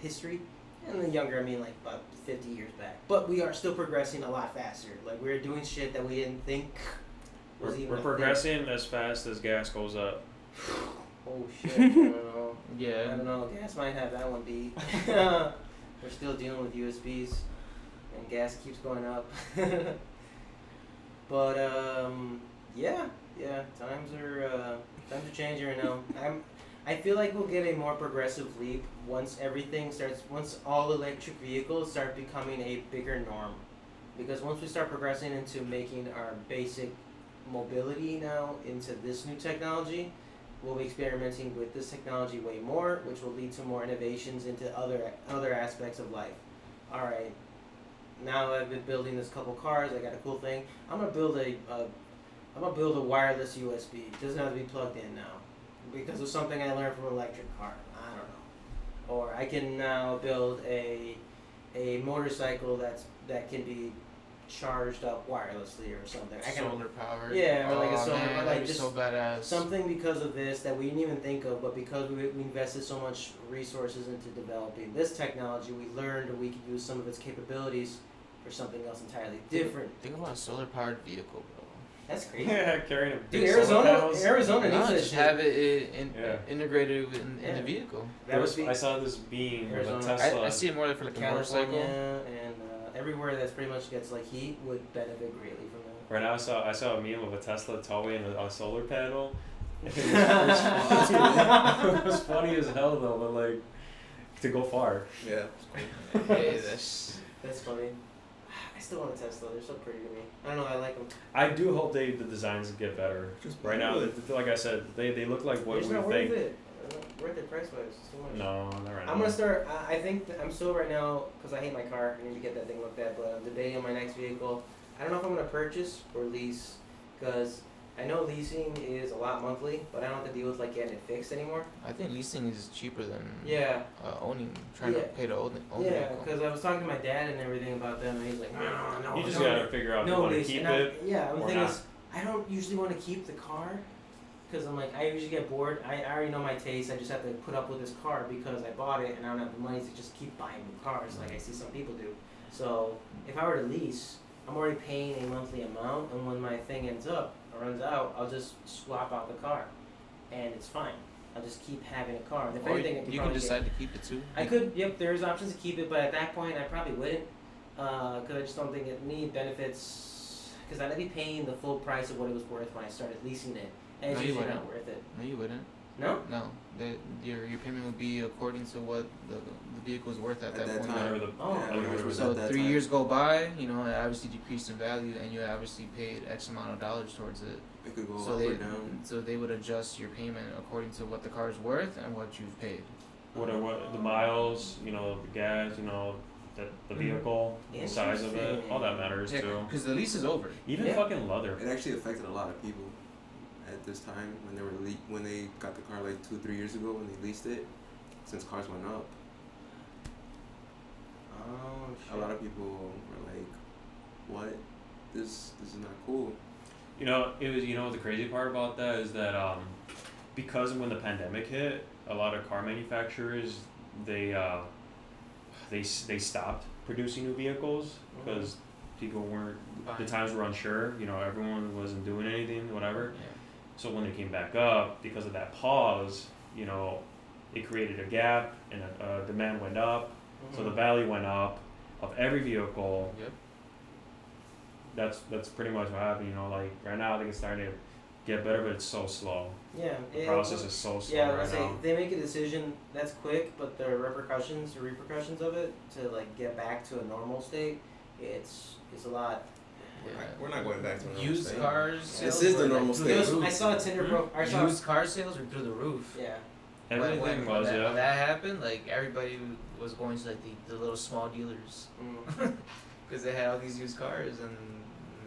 A: history. And then younger, I mean like about 50 years back. But we are still progressing a lot faster. Like we're doing shit that we didn't think was even
D: We're
A: a
D: progressing as fast as gas goes up.
A: thing. Oh shit, I don't know. I
B: Yeah.
A: don't know. Gas might have that one beat. We're still dealing with USBs, and gas keeps going up. But yeah. Times are changing right now. I feel like we'll get a more progressive leap once all electric vehicles start becoming a bigger norm. Because once we start progressing into making our basic mobility now into this new technology, we'll be experimenting with this technology way more, which will lead to more innovations into other aspects of life. All right, now I've been building this couple cars. I got a cool thing. I'm gonna build a wireless USB. It doesn't have to be plugged in now, because of something I learned from an electric car. I don't know. Or I can now build a motorcycle that can be charged up wirelessly or something. I can
B: Solar powered.
A: Yeah, or like a
B: Oh,
A: solar,
B: man,
A: like
B: that'd be
A: just
B: so badass.
A: something because of this that we didn't even think of, but because we invested so much resources into developing this technology, we learned we could use some of its capabilities for something else entirely different.
B: Think about a solar powered vehicle, bro.
A: That's crazy.
D: Yeah, carrying a big
A: Dude,
D: solar panels.
A: Arizona
B: No,
A: needs that
B: just
A: shit.
B: have it
D: Yeah.
B: integrated in
A: Yeah.
B: the vehicle.
A: That would be
D: I saw this beam with a
A: Arizona.
D: Tesla.
B: I see it more for like a
A: California
B: motorcycle.
A: and everywhere that's pretty much gets like heat would benefit greatly from that.
D: Right now, I saw a meme of a Tesla towing a solar panel. It was funny as hell though, but like to go far.
C: Yeah.
B: Hey, that's
A: That's funny. I still want a Tesla. They're so pretty to me. I don't know. I like them.
D: I do hope the designs get better.
C: Just
D: Right now,
C: buy
D: like I said, they look like what
A: It's
D: we
A: not worth
D: think.
A: it. They're not worth it price wise. It's too much.
D: No, not right now.
A: I'm gonna start. I think I'm still right now because I hate my car. I need to get that thing looked at. But I'm debating on my next vehicle. I don't know if I'm gonna purchase or lease, because I know leasing is a lot monthly, but I don't have to deal with like getting it fixed anymore.
B: I think leasing is cheaper than
A: Yeah.
B: trying to
A: Yeah.
B: pay to own
A: Yeah,
B: vehicle.
A: because I was talking to my dad and everything about them, and he's like, no.
D: You just
A: no,
D: gotta figure out if you
A: no
D: want to
A: lease.
D: keep
A: And
D: it.
A: the
D: or
A: thing
D: not.
A: is, I don't usually want to keep the car, because I'm like, I usually get bored. I already know my taste. I just have to put up with this car because I bought it, and I don't have the money to just keep buying new cars like I see some people do. So if I were to lease, I'm already paying a monthly amount, and when my thing runs out, I'll just swap out the car, and it's fine. I'll just keep having a car. And if
B: Or
A: anything, I could
B: you can
A: probably
B: decide to keep it too.
A: I could, yep, there's options to keep it, but at that point I probably wouldn't, because I just don't think it need benefits, because I'd be paying the full price of what it was worth when I started leasing it, and it's
B: No, you
A: usually not
B: wouldn't.
A: worth it.
B: No, you wouldn't.
A: No?
B: No, your payment would be according to what the vehicle is worth at that point.
C: time.
D: Whatever the
A: Oh.
C: Yeah,
D: like,
C: whatever it was
B: So
C: at that
B: 3
C: time.
B: years go by, you know, it obviously decreased in value, and you obviously paid X amount of dollars towards it.
C: It could go
B: So
C: up
B: they
C: or down.
B: so they would adjust your payment according to what the car is worth and what you've paid.
D: what the miles, you know, the gas, you know, the vehicle, the size of it, all that matters
B: Yeah,
D: too.
B: because the lease is over.
D: Even
A: Yeah.
D: fucking leather.
C: It actually affected a lot of people at this time when they were when they got the car like 2-3 years ago when they leased it, since cars went up.
A: Oh, shit.
C: A lot of people were like, "What? This is not cool."
D: You know, it was. You know, the crazy part about that is that because when the pandemic hit, a lot of car manufacturers they stopped producing new vehicles because people weren't. The times were unsure. You know, everyone wasn't doing anything, whatever.
B: Yeah.
D: So when they came back up, because of that pause, you know, it created a gap and demand went up. So the value went up of every vehicle.
B: Yep.
D: That's pretty much what happened. You know, like right now I think it's starting to get better, but it's so slow.
A: Yeah.
D: The process is so slow
A: Yeah, I
D: right
A: was
D: now.
A: say they make a decision that's quick, but the repercussions of it to like get back to a normal state, it's a lot.
C: We're not going back to normal
B: Used
C: state.
B: cars.
C: This
B: sales
C: is
B: were,
C: the normal
B: through
C: state.
B: the roof.
A: I saw a Tinder pro. I saw.
B: Used car sales were through the roof.
A: Yeah.
D: Everything
B: when
D: was,
B: that,
D: yeah.
B: when that happened, like everybody was going to like the little small dealers
A: Mm.
B: because they had all these used cars and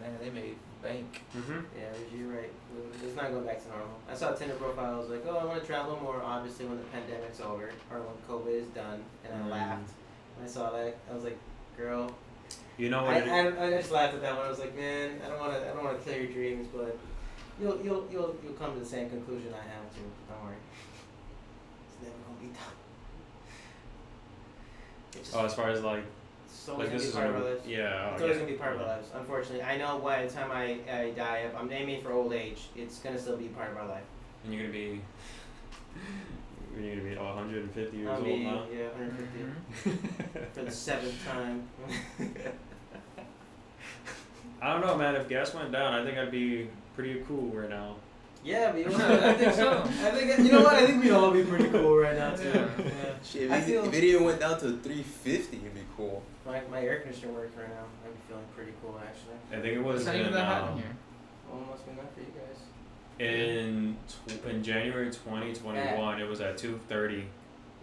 B: man, they made bank.
D: Mm-hmm.
A: Yeah, you're right. It's not going back to normal. I saw a Tinder profile. I was like, oh, I want to travel more. Obviously, when the pandemic's over or when COVID is done, and I laughed when I saw that. I was like, girl.
D: You know what?
A: I just laughed at that one. I was like, man, I don't want to kill your dreams, but you'll come to the same conclusion I have too. Don't worry. It's never gonna be done. It's just,
D: As far as like
A: it's always
D: this
A: gonna be
D: is
A: part of our lives.
D: yeah.
A: It's always gonna be part of our lives. Unfortunately, I know by the time I die, if I'm aiming for old age, it's gonna still be part of our life.
D: And you're gonna be 150 years
A: I'll
D: old
A: be
D: now.
A: 150
B: Mm-hmm.
A: for the 7th time.
D: I don't know, man. If gas went down, I think I'd be pretty cool right now.
A: Yeah, but you know what? I think so. I think you know what? I think we'd all be pretty cool right now too.
B: Yeah.
A: Yeah.
C: Shit,
A: I
C: if
A: feel-
C: it even went down to 350, it'd be cool.
A: My air conditioner works right now. I'd be feeling pretty cool actually.
D: I think it was
B: It's not even that hot in here.
A: Well, it must be not for you guys.
D: in January 2021. It was at 230.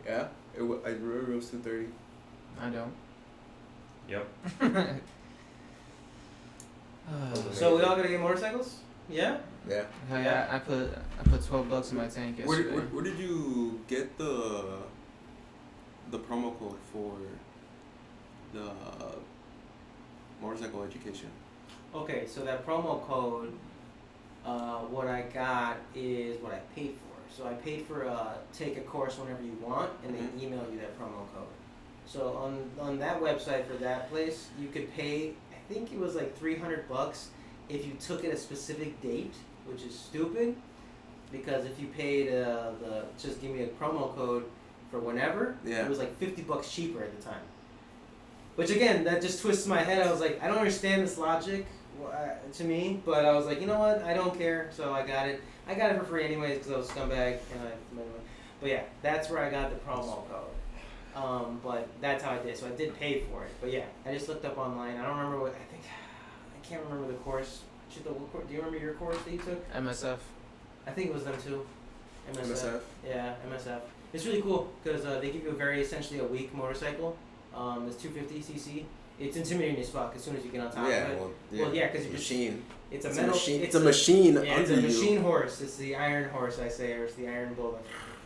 C: Yeah, I remember it was 230.
B: I don't.
D: Yep.
A: So we all gonna get motorcycles? Yeah.
C: Yeah.
B: Hell yeah, I put $12 in my tank yesterday.
C: Where did you get the promo code for the motorcycle education?
A: Okay, so that promo code, what I got is what I paid for. So I paid for take a course whenever you want, and they
C: Mhm.
A: email you that promo code. So on that website for that place, you could pay. I think it was like $300 if you took it a specific date, which is stupid, because if you paid just give me a promo code for whenever,
C: Yeah.
A: it was like $50 cheaper at the time. Which again, that just twists my head. I was like, I don't understand this logic to me, but I was like, you know what? I don't care, so I got it. I got it for free anyways because I was a scumbag. But yeah, that's where I got the promo code. But that's how I did. So I did pay for it. But yeah, I just looked up online. I don't remember what I can't remember the course. Do you remember your course that you took?
B: MSF.
A: I think it was them too.
C: MSF.
A: Yeah, MSF. It's really cool because they give you essentially a weak motorcycle. It's 250cc. It's intimidating as fuck as soon as you get on top of it. Well, yeah, because you're
C: machine.
A: It's a
C: It's
A: metal.
C: a machine. It's a machine
A: Yeah, it's
C: under
A: a machine
C: you.
A: horse. It's the iron horse, I say, or it's the iron bull.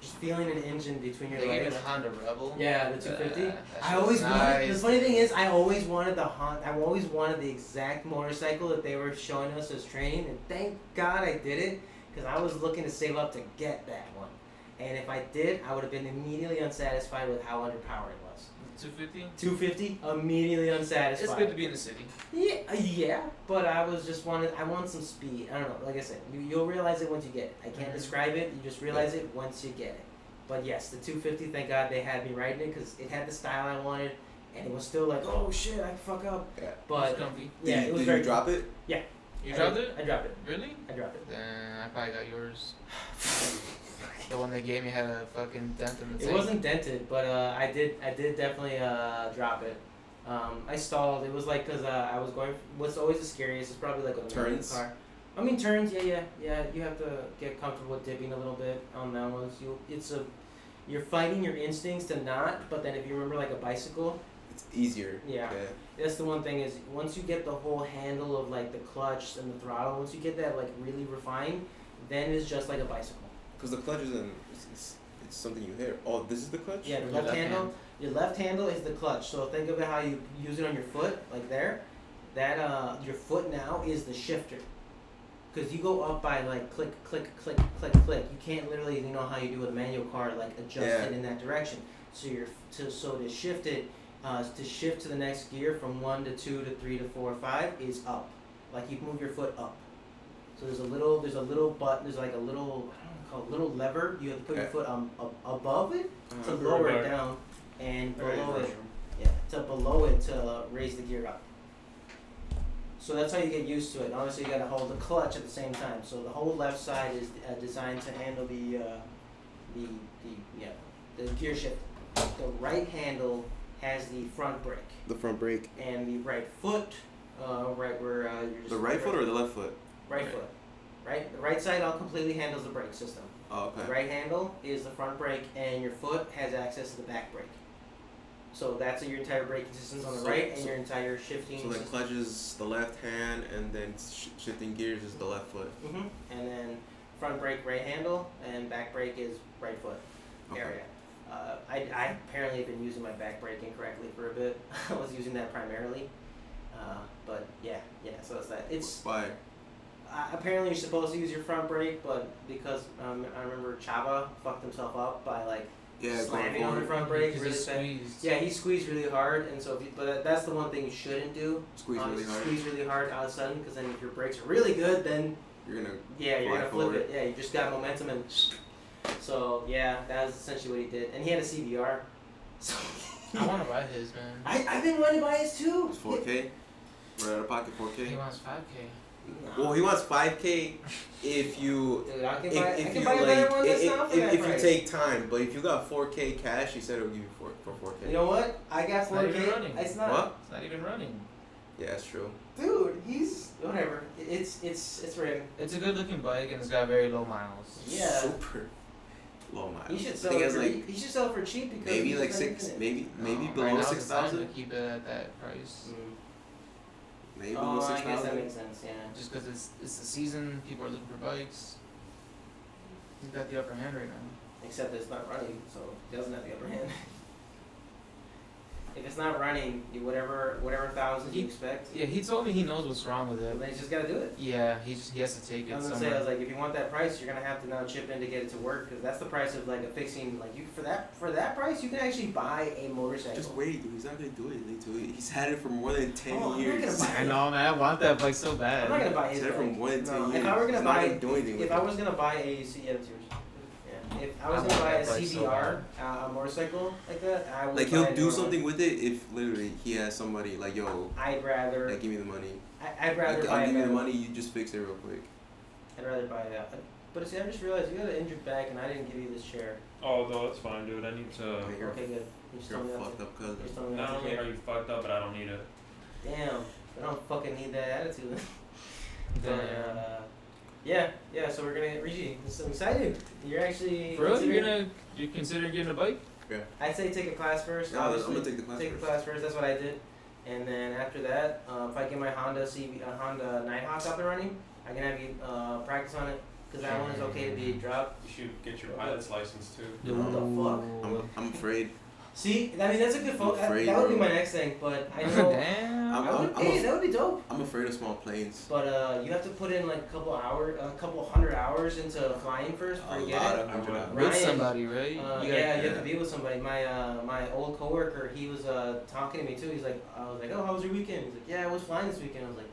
A: Just feeling an engine between your
B: They gave me
A: legs.
B: the Honda Rebel.
A: Yeah, the 250.
B: that
A: I
B: shit's
A: always wanted.
B: nice.
A: The funny thing is, I always wanted the Honda. I always wanted the exact motorcycle that they were showing us as training, and thank God I did it, because I was looking to save up to get that one. And if I did, I would have been immediately unsatisfied with how underpowered it was.
B: 250.
A: 250, immediately unsatisfied.
B: It's good to be in the city.
A: Yeah, but I want some speed. I don't know. Like I said, you'll realize it once you get it. I can't describe it. You just realize it once you get it. But yes, the 250. Thank God they had me riding it because it had the style I wanted, and it was still like, oh shit, I fuck up.
C: Yeah.
A: But
B: It's comfy.
A: yeah, it was
C: Did
A: very.
C: you drop it?
B: You
A: I
B: dropped
A: did.
B: it?
A: I dropped it.
B: Really?
A: I dropped it.
B: Then I probably got yours. The one they gave me had a fucking dent in the tank.
A: It wasn't dented, but I did definitely drop it. I stalled. It was like because I was going. What's always the scariest is probably like a
C: Turns?
A: car. I mean turns, yeah. You have to get comfortable with dipping a little bit on that one. You're fighting your instincts to not. But then if you remember like a bicycle,
C: It's easier.
A: yeah. That's the one thing is once you get the whole handle of like the clutch and the throttle, once you get that like really refined, then it's just like a bicycle.
C: Because the clutch isn't. It's something you hit. Oh, this is the clutch.
A: Yeah, the
B: Your
A: left
B: left
A: handle.
B: hand.
A: Your left handle is the clutch. So think of it how you use it on your foot, like there. That your foot now is the shifter. Cause you go up by like click, click, click, click, click. You can't literally, you know how you do with a manual car, like adjust
C: Yeah.
A: it in that direction. So to shift it, to shift to the next gear from 1 to 2 to 3 to 4 5 is up. Like you move your foot up. So there's a little button. There's like a little, I don't know, called little lever. You have to put your foot above it to
C: Uh-huh.
A: lower it
D: Right.
A: down, and
D: Right,
A: below
D: right.
A: it, yeah, to below it to raise the gear up. So that's how you get used to it. And obviously, you got to hold the clutch at the same time. So the whole left side is designed to handle the gear shift. The right handle has the front brake,
C: The front brake.
A: and the right foot, right where you're just
C: The right foot or the left foot?
A: right
C: Right.
A: foot, right. The right side all completely handles the brake system.
C: Oh,
A: The
C: okay.
A: right handle is the front brake, and your foot has access to the back brake. So that's your entire braking system on the
C: So-
A: right, and
C: so-
A: your entire shifting
C: So then
A: system.
C: clutch is the left hand, and then shifting gears is the left foot.
A: Hmm. And then front brake, right handle, and back brake is right foot
C: Okay.
A: area. I apparently have been using my back brake incorrectly for a bit. I was using that primarily. But yeah, so it's that. It's
C: Why?
A: apparently you're supposed to use your front brake, but because I remember Chava fucked himself up by like
C: Yeah,
A: slamming
C: going
A: on the
C: forward.
A: front brake
B: Because
A: really
B: he
A: fast.
B: squeezed.
A: Yeah, he squeezed really hard, and so but that's the one thing you shouldn't do.
C: Squeeze really hard.
A: Squeeze really hard all of a sudden, because then if your brakes are really good, then
C: You're gonna.
A: yeah, you're
C: Fly
A: gonna flip
C: forward.
A: it. Yeah, you just got momentum and. So yeah, that was essentially what he did, and he had a CBR. So
B: I want to buy his, man.
A: I've been wanting to buy his too.
C: It's 4K. Right out of pocket 4K.
B: He wants 5K.
C: Well, he wants 5K if you.
A: Dude, I can
C: If,
A: buy.
C: if
A: I can
C: you
A: buy a better
C: like,
A: one that's not for that
C: if you
A: price.
C: take time, but if you got 4K cash, he said it would give you for 4K.
A: You know what? I got
B: It's not even
A: 4K.
B: running.
A: It's not.
C: What?
B: It's not even running.
C: Yeah, that's true.
A: Dude, he's whatever. It's for him.
B: It's a good looking bike and it's got very low miles.
A: Yeah.
C: Super low miles.
A: He should
C: I
A: sell
C: think
A: it
C: it's
A: for.
C: like
A: He should sell it for cheap because
C: maybe
A: he's
C: like
A: not
C: six,
A: using it.
C: maybe
B: Right
C: below
B: now it's
C: 6,000.
B: time to keep it at that price.
C: Maybe
A: Oh,
C: below
A: I guess that
C: 6,000.
A: makes sense. Yeah.
B: Just because it's the season, people are looking for bikes. He's got the upper hand right now.
A: Except it's not running, so it doesn't have the upper hand. If it's not running, whatever thousands you expect,
B: Yeah, he told me he knows what's wrong with
A: then
B: it.
A: he's just gotta do it.
B: Yeah, he has to take
A: I
B: it
A: was gonna say, I
B: somewhere.
A: was like, if you want that price, you're gonna have to now chip in to get it to work, because that's the price of like a fixing. Like you for that price, you can actually buy a motorcycle.
C: Just wait, dude. He's not gonna do anything to it. He's had it for more than 10
A: Oh, I'm not
C: years.
A: gonna buy
B: I know, man. I want that bike so bad.
A: I'm not gonna buy his
C: He's had it for
A: bike.
C: more than 10
A: No,
C: years.
A: if I were gonna
C: He's not
A: buy,
C: gonna do anything
A: if
C: with
A: I
C: it.
A: was gonna buy a if I was
B: I
A: gonna
B: want
A: buy a
B: that bike so
A: CBR, a motorcycle like that, I would.
C: Like
A: buy
C: he'll
A: a
C: do
A: normal-
C: something with it if literally he has somebody like, yo,
A: I'd rather.
C: like, give me the money.
A: I'd rather
C: Like,
A: buy
C: I'll
A: a
C: give you the
A: better-
C: money. You just fix it real quick.
A: I'd rather buy a. But see, I just realized you got an injured back, and I didn't give you this chair.
D: Oh, no, that's fine, dude. I need to.
C: Okay, you're,
A: Okay, good. You just
C: you're
A: told me
C: a
A: not
C: fucked
A: to.
C: up cousin.
A: You just told me
D: Not
A: not to
D: only
A: care.
D: are you fucked up, but I don't need it.
A: Damn, I don't fucking need that attitude.
B: Damn.
A: But, yeah. So we're gonna Rigi. I'm excited. You're actually.
B: Bro,
A: considering-
B: you're considering getting a bike?
A: I'd say take a class first.
C: No, I'm
A: obviously.
C: gonna take the class
A: Take
C: first.
A: a class first. That's what I did. And then after that, if I get my Honda Nighthawk up and running, I can have you practice on it, because that one is okay to be dropped.
D: You should get your pilot's license too.
A: Dude, what the fuck?
C: I'm afraid.
A: See, I mean that's a good
C: I'm afraid,
A: that would be
C: bro.
A: my next thing, but I know.
B: Damn.
A: That would be dope.
C: I'm afraid of small planes.
A: But you have to put in like a couple hundred hours into flying first before
C: A
A: you get
C: lot
A: it.
C: of hundred hours.
B: With
A: Ryan,
B: somebody, right?
A: You have to be with somebody. My old coworker, he was talking to me too. He's like, I was like, oh, how was your weekend? He's like, yeah, I was flying this weekend. I was like,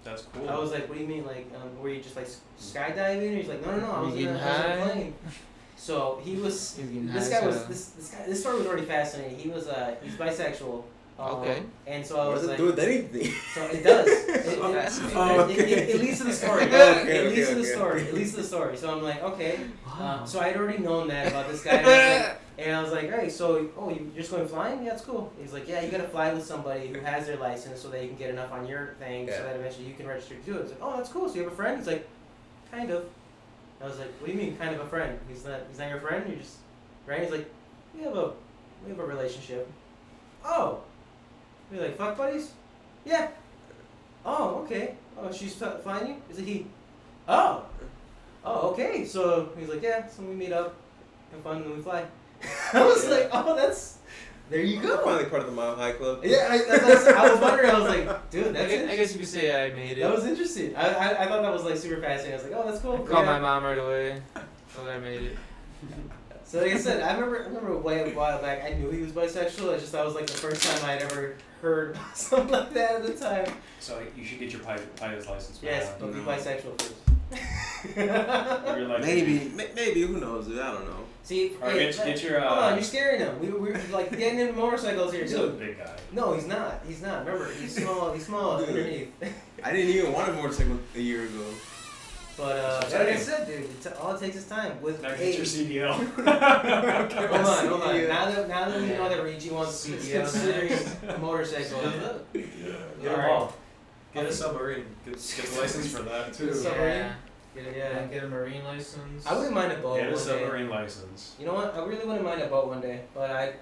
D: That's cool.
A: I was like, what do you mean, like, were you just like skydiving? He's like, no, I was in a plane. So he was.
B: He's getting
A: This
B: high
A: guy was
B: as hell.
A: this story was already fascinating. He was he's bisexual.
B: Okay.
A: And so I
C: What
A: was
C: does it
A: like,
C: do with anything?
A: so it does. It leads to the story. It leads to the story. It leads to the story. So I'm like, okay. So I'd already known that about this guy. And I was like, hey, so, you're just going flying? Yeah, it's cool. He's like, yeah, you gotta fly with somebody who has their license so that you can get enough on your thing so that eventually you can register to do it. I was like, oh, that's cool. So you have a friend? He's like, kind of. I was like, what do you mean, kind of a friend? He's not your friend? You're just, right? He's like, we have a relationship. Oh. We're like, fuck buddies? Yeah. Oh, okay. Oh, she's flying you? Is it he? Oh. Oh, okay. So he's like, yeah, so we meet up, have fun, and then we fly. I was like, oh, there you go.
C: Finally part of the Mile High Club.
A: Yeah, I was wondering, I was like, dude,
B: I guess you could say I made it.
A: that was interesting. I thought that was like super fascinating. I was like, oh, that's cool.
B: I called my mom right away. So I made it.
A: So like I said, I remember way a while back, I knew he was bisexual. I just that was like the first time I'd ever heard something like that at the time.
D: So you should get your pilot's license.
A: Yes, but be bisexual first.
D: You're like,
C: Maybe, who knows? I don't know.
A: See,
D: Or get your.
A: hold on, you're scaring him. We're like getting into motorcycles here
D: He's a
A: too.
D: big guy.
A: No, he's not. He's not. Remember, he's small. He's small underneath.
C: I didn't even want a motorcycle a year ago.
A: But like I said, dude, all it takes is time. With
D: Now get your CDL.
A: Hold on. Now that we know that Rigi wants to considering a motorcycle.
D: Get
A: Alright.
D: Get a submarine. Get the license for that too.
B: Yeah.
A: Yeah.
B: Get a marine license.
A: I wouldn't mind a boat.
D: Get a
A: one
D: submarine
A: day.
D: license.
A: You know what? I really wouldn't mind a boat one day, but I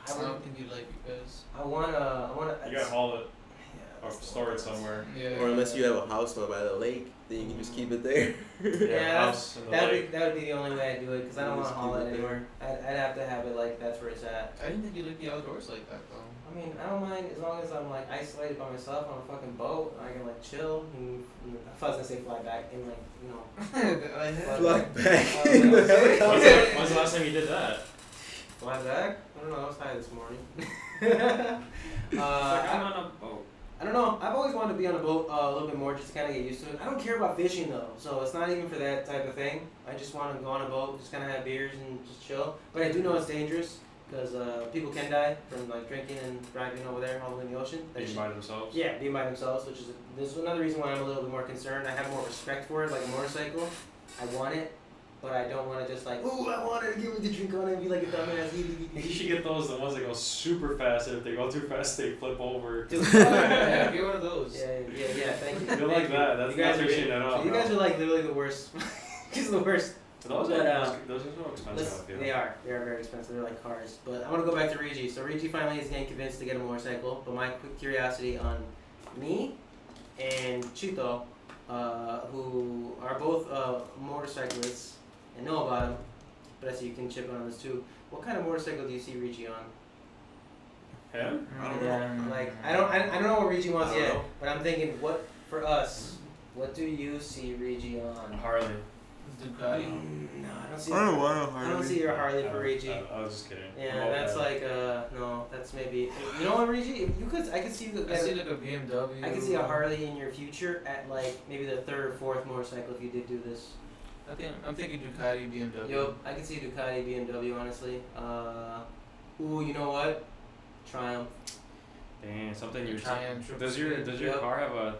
B: don't think you'd like it, guys.
A: I wanna.
D: You gotta haul it
A: Yeah,
D: or store it somewhere.
B: Yeah.
C: Or unless you have a house by the lake, then you can just keep it there.
A: Yeah,
D: house in the
A: that
D: lake.
A: would be the only way I'd do it because I don't want
C: Just
A: to haul
C: keep
A: it
C: it
A: anywhere. I'd have to have it like that's where it's at.
B: I didn't think you liked the outdoors like that, though.
A: I mean, I don't mind as long as I'm like isolated by myself on a fucking boat. And I can like chill and I was gonna say fly back and like
C: Fly back.
A: in the helicopter.
D: When's the last time you did that?
A: Fly back? I don't know. I was tired this morning.
D: It's like I'm on a boat.
A: I don't know. I've always wanted to be on a boat a little bit more just to kind of get used to it. I don't care about fishing though, so it's not even for that type of thing. I just want to go on a boat, just kind of have beers and just chill. But I do know it's dangerous because people can die from like drinking and driving over there all the way in the ocean.
D: Being by themselves.
A: Yeah, being by themselves, which is this is another reason why I'm a little bit more concerned. I have more respect for it, like a motorcycle. I want it, but I don't want to just like, ooh, I want it to give me the drink on it and be like a dumbass.
D: You should get those, the ones that go super fast, and if they go too fast, they flip over.
B: Yeah, get one of those.
A: Yeah, thank you.
D: You're like that. That's
A: You guys
D: not
A: are
D: pushing it up.
A: You guys are like literally the worst. Just the worst.
D: Those
A: But,
D: are so expensive. I feel.
A: They are very expensive. They're like cars. But I want to go back to Rigi. So Rigi finally is getting convinced to get a motorcycle. But my quick curiosity on me and Chito, who are both motorcyclists and know about him, but I see you can chip in on this too. What kind of motorcycle do you see Rigi on?
D: Him?
C: I don't
A: Yeah, like I don't know what Rigi wants
C: I don't
A: yet,
C: know.
A: but I'm thinking what for us. What do you see Rigi on?
D: Harley.
B: Ducati.
A: No, I don't see.
C: I don't want a
A: I don't
C: Harley.
A: see your Harley for Rigi.
D: I was just kidding.
A: Yeah, that's like no, that's maybe. You know what, Rigi? If you could, I could see you.
B: I see like a BMW.
A: I could see a Harley in your future at like maybe the third or fourth motorcycle if you did do this.
B: I'm thinking Ducati, BMW.
A: Yo, I could see Ducati, BMW, honestly. Ooh, you know what? Triumph.
D: Damn, something you're.
B: Triumph.
D: Does your
A: Yep.
D: car have a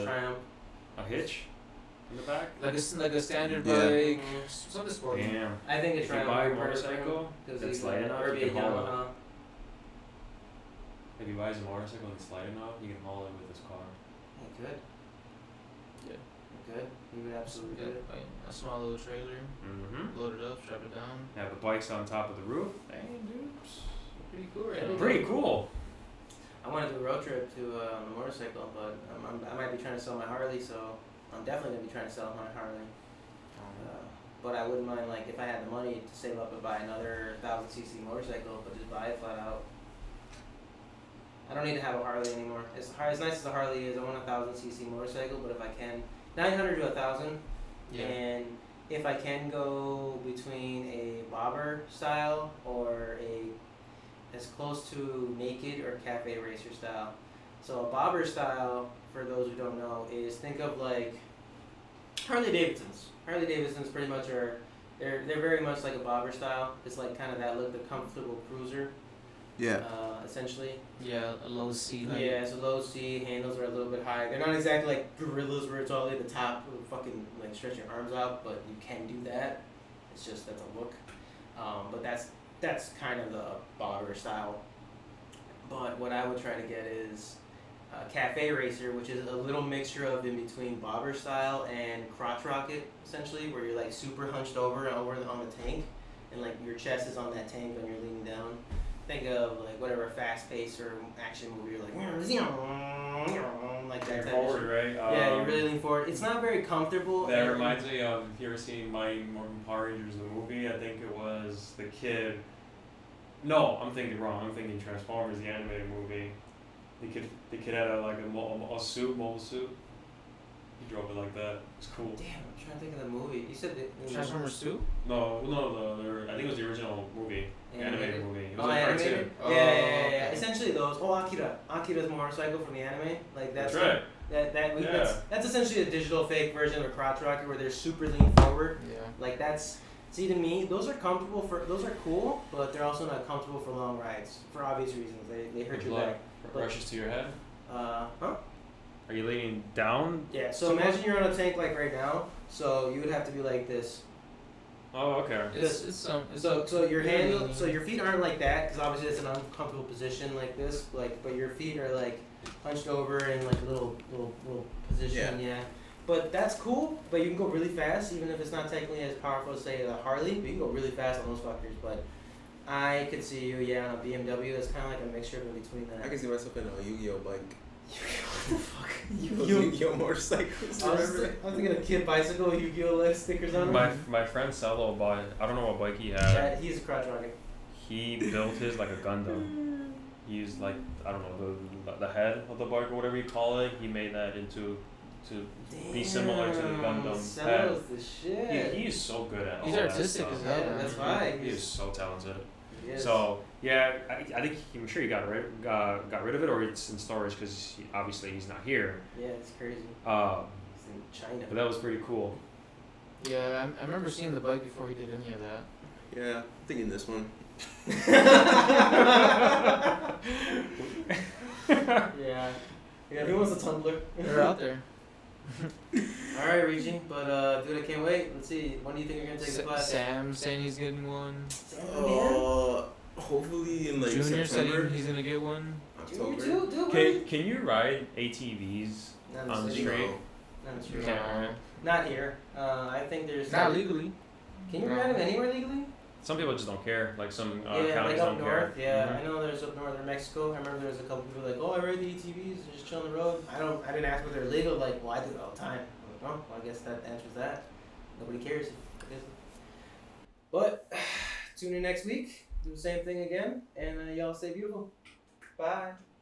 A: Triumph.
D: hitch in the back?
B: Like a standard
C: Yeah.
B: bike,
A: Mhm.
B: something sporty.
D: Damn.
A: I think a
D: If you
A: Triumph.
D: buy a
A: would be perfect for him,
D: motorcycle
A: 'cause
D: that's
A: he's
D: light
A: a
D: enough,
A: Irby
D: you can haul it.
A: Yamaha.
D: If he buys a motorcycle that's light enough, you can haul it with his car.
A: He could.
B: Yeah.
A: He could. He would absolutely
B: Yeah,
A: do it.
B: like a small little trailer,
D: Mm-hmm.
B: load it up, strap it down.
D: Have the bikes on top of the roof. Dang, dude.
B: Pretty cool, right?
A: Yeah,
D: Pretty cool.
A: I want to do a road trip to on a motorcycle, but I might be trying to sell my Harley, so I'm definitely gonna be trying to sell my Harley. But I wouldn't mind like if I had the money to save up and buy another 1000cc motorcycle, but just buy it flat out. I don't need to have a Harley anymore. As nice as a Harley is, I want a 1000cc motorcycle. But if I can, 900 to 1000,
B: Yeah.
A: and if I can go between a bobber style or a as close to naked or cafe racer style. So a bobber style, for those who don't know, is think of like Harley Davidsons. Harley Davidsons pretty much are they're very much like a bobber style. It's like kind of that look, the comfortable cruiser.
C: Yeah.
A: Essentially.
B: Yeah, a low seat. Height.
A: Yeah, so low seat, handles are a little bit high. They're not exactly like gorillas where it's all the way at the top, fucking like stretch your arms out, but you can do that. It's just that's a look. But that's kind of the bobber style. But what I would try to get is cafe racer, which is a little mixture of in between bobber style and crotch rocket, essentially, where you're like super hunched over on the tank, and like your chest is on that tank when you're leaning down. Think of like whatever fast pace or action movie, you're like that.
E: You're
A: type
E: forward,
A: of shit.
E: right?
A: Yeah, you really lean forward. It's not very comfortable.
E: That
A: and-
E: reminds me of, if you ever seen Mighty Morphin Power Rangers, the movie, I think it was the kid. No, I'm thinking wrong. I'm thinking Transformers, the animated movie. The kid had a mobile suit. He drove it like that. It's cool.
A: Damn, I'm trying to think of the movie. You said the
B: Transformers 2?
E: No, I think it was the original movie, the animated movie. It was
A: Oh,
E: a
A: animated?
E: cartoon.
A: Yeah.
B: okay.
A: Essentially those. Oh, Akira. Akira's motorcycle from the anime. Like
E: That's right.
A: That's essentially a digital fake version of a crotch rocket where they're super lean forward.
B: Yeah.
A: Like that's. See, to me, those are cool, but they're also not comfortable for long rides for obvious reasons. They hurt your back.
E: Rushes to your head.
A: Huh?
D: Are you leaning down?
A: Yeah. So imagine you're on a tank like right now. So you would have to be like this.
E: Oh, okay.
A: So your hand, so your feet aren't like that because obviously it's an uncomfortable position like this. But your feet are like hunched over in like a little position. Yeah. But that's cool. But you can go really fast, even if it's not technically as powerful as say a Harley. But you can go really fast on those fuckers. But I could see you, on a BMW. That's kind of like a mixture in between that.
C: I can see myself in a Yu-Gi-Oh bike.
A: What the fuck?
C: Yu-Gi-Oh motorcycles.
A: I was thinking a kid bicycle, Yu-Gi-Oh like stickers on it.
D: My friend Cello bought. I don't know what bike he had.
A: Yeah, he's a crotch rocket.
D: He built his like a Gundam. He used like I don't know the head of the bike or whatever you call it. He made that into to be similar to the Gundam head.
A: Sells the shit.
D: He is so good at all
B: He's
D: that
B: artistic
D: stuff.
B: as hell.
A: Yeah,
B: man.
A: that's why.
D: He is so talented.
A: Yes.
D: So yeah, I think I'm sure he got rid of it, or it's in storage because obviously he's not here.
A: Yeah, it's crazy.
D: But
A: It's in China.
D: that was pretty cool.
B: Yeah, I remember seeing the bike before he did any of that.
C: Yeah, I'm thinking this one.
A: Yeah. Who wants a Tumblr?
B: They're out there.
A: All right, Reggie. But dude, I can't wait. Let's see. When do you think you're gonna take the class?
B: Sam saying he's getting one.
C: Hopefully in like
B: Junior
C: September.
B: said he's gonna get one.
C: October.
D: Can you ride ATVs
A: Not
D: on the
A: city.
D: street?
A: Not in the street.
B: No.
A: Not here. I think there's
B: Not legally.
A: Can you ride them anywhere legally?
D: Some people just don't care. Like some
A: Yeah,
D: counties
A: like up
D: don't
A: north.
D: care.
A: Yeah,
D: Mhm.
A: I know there's up northern Mexico. I remember there was a couple people like, oh, I ride the ATVs and just chill on the road. I didn't ask whether they're legal. Like, well, I do it all the time. I'm like, oh, well, I guess that answers that. Nobody cares. I guess. But tune in next week. Do the same thing again, and y'all stay beautiful. Bye.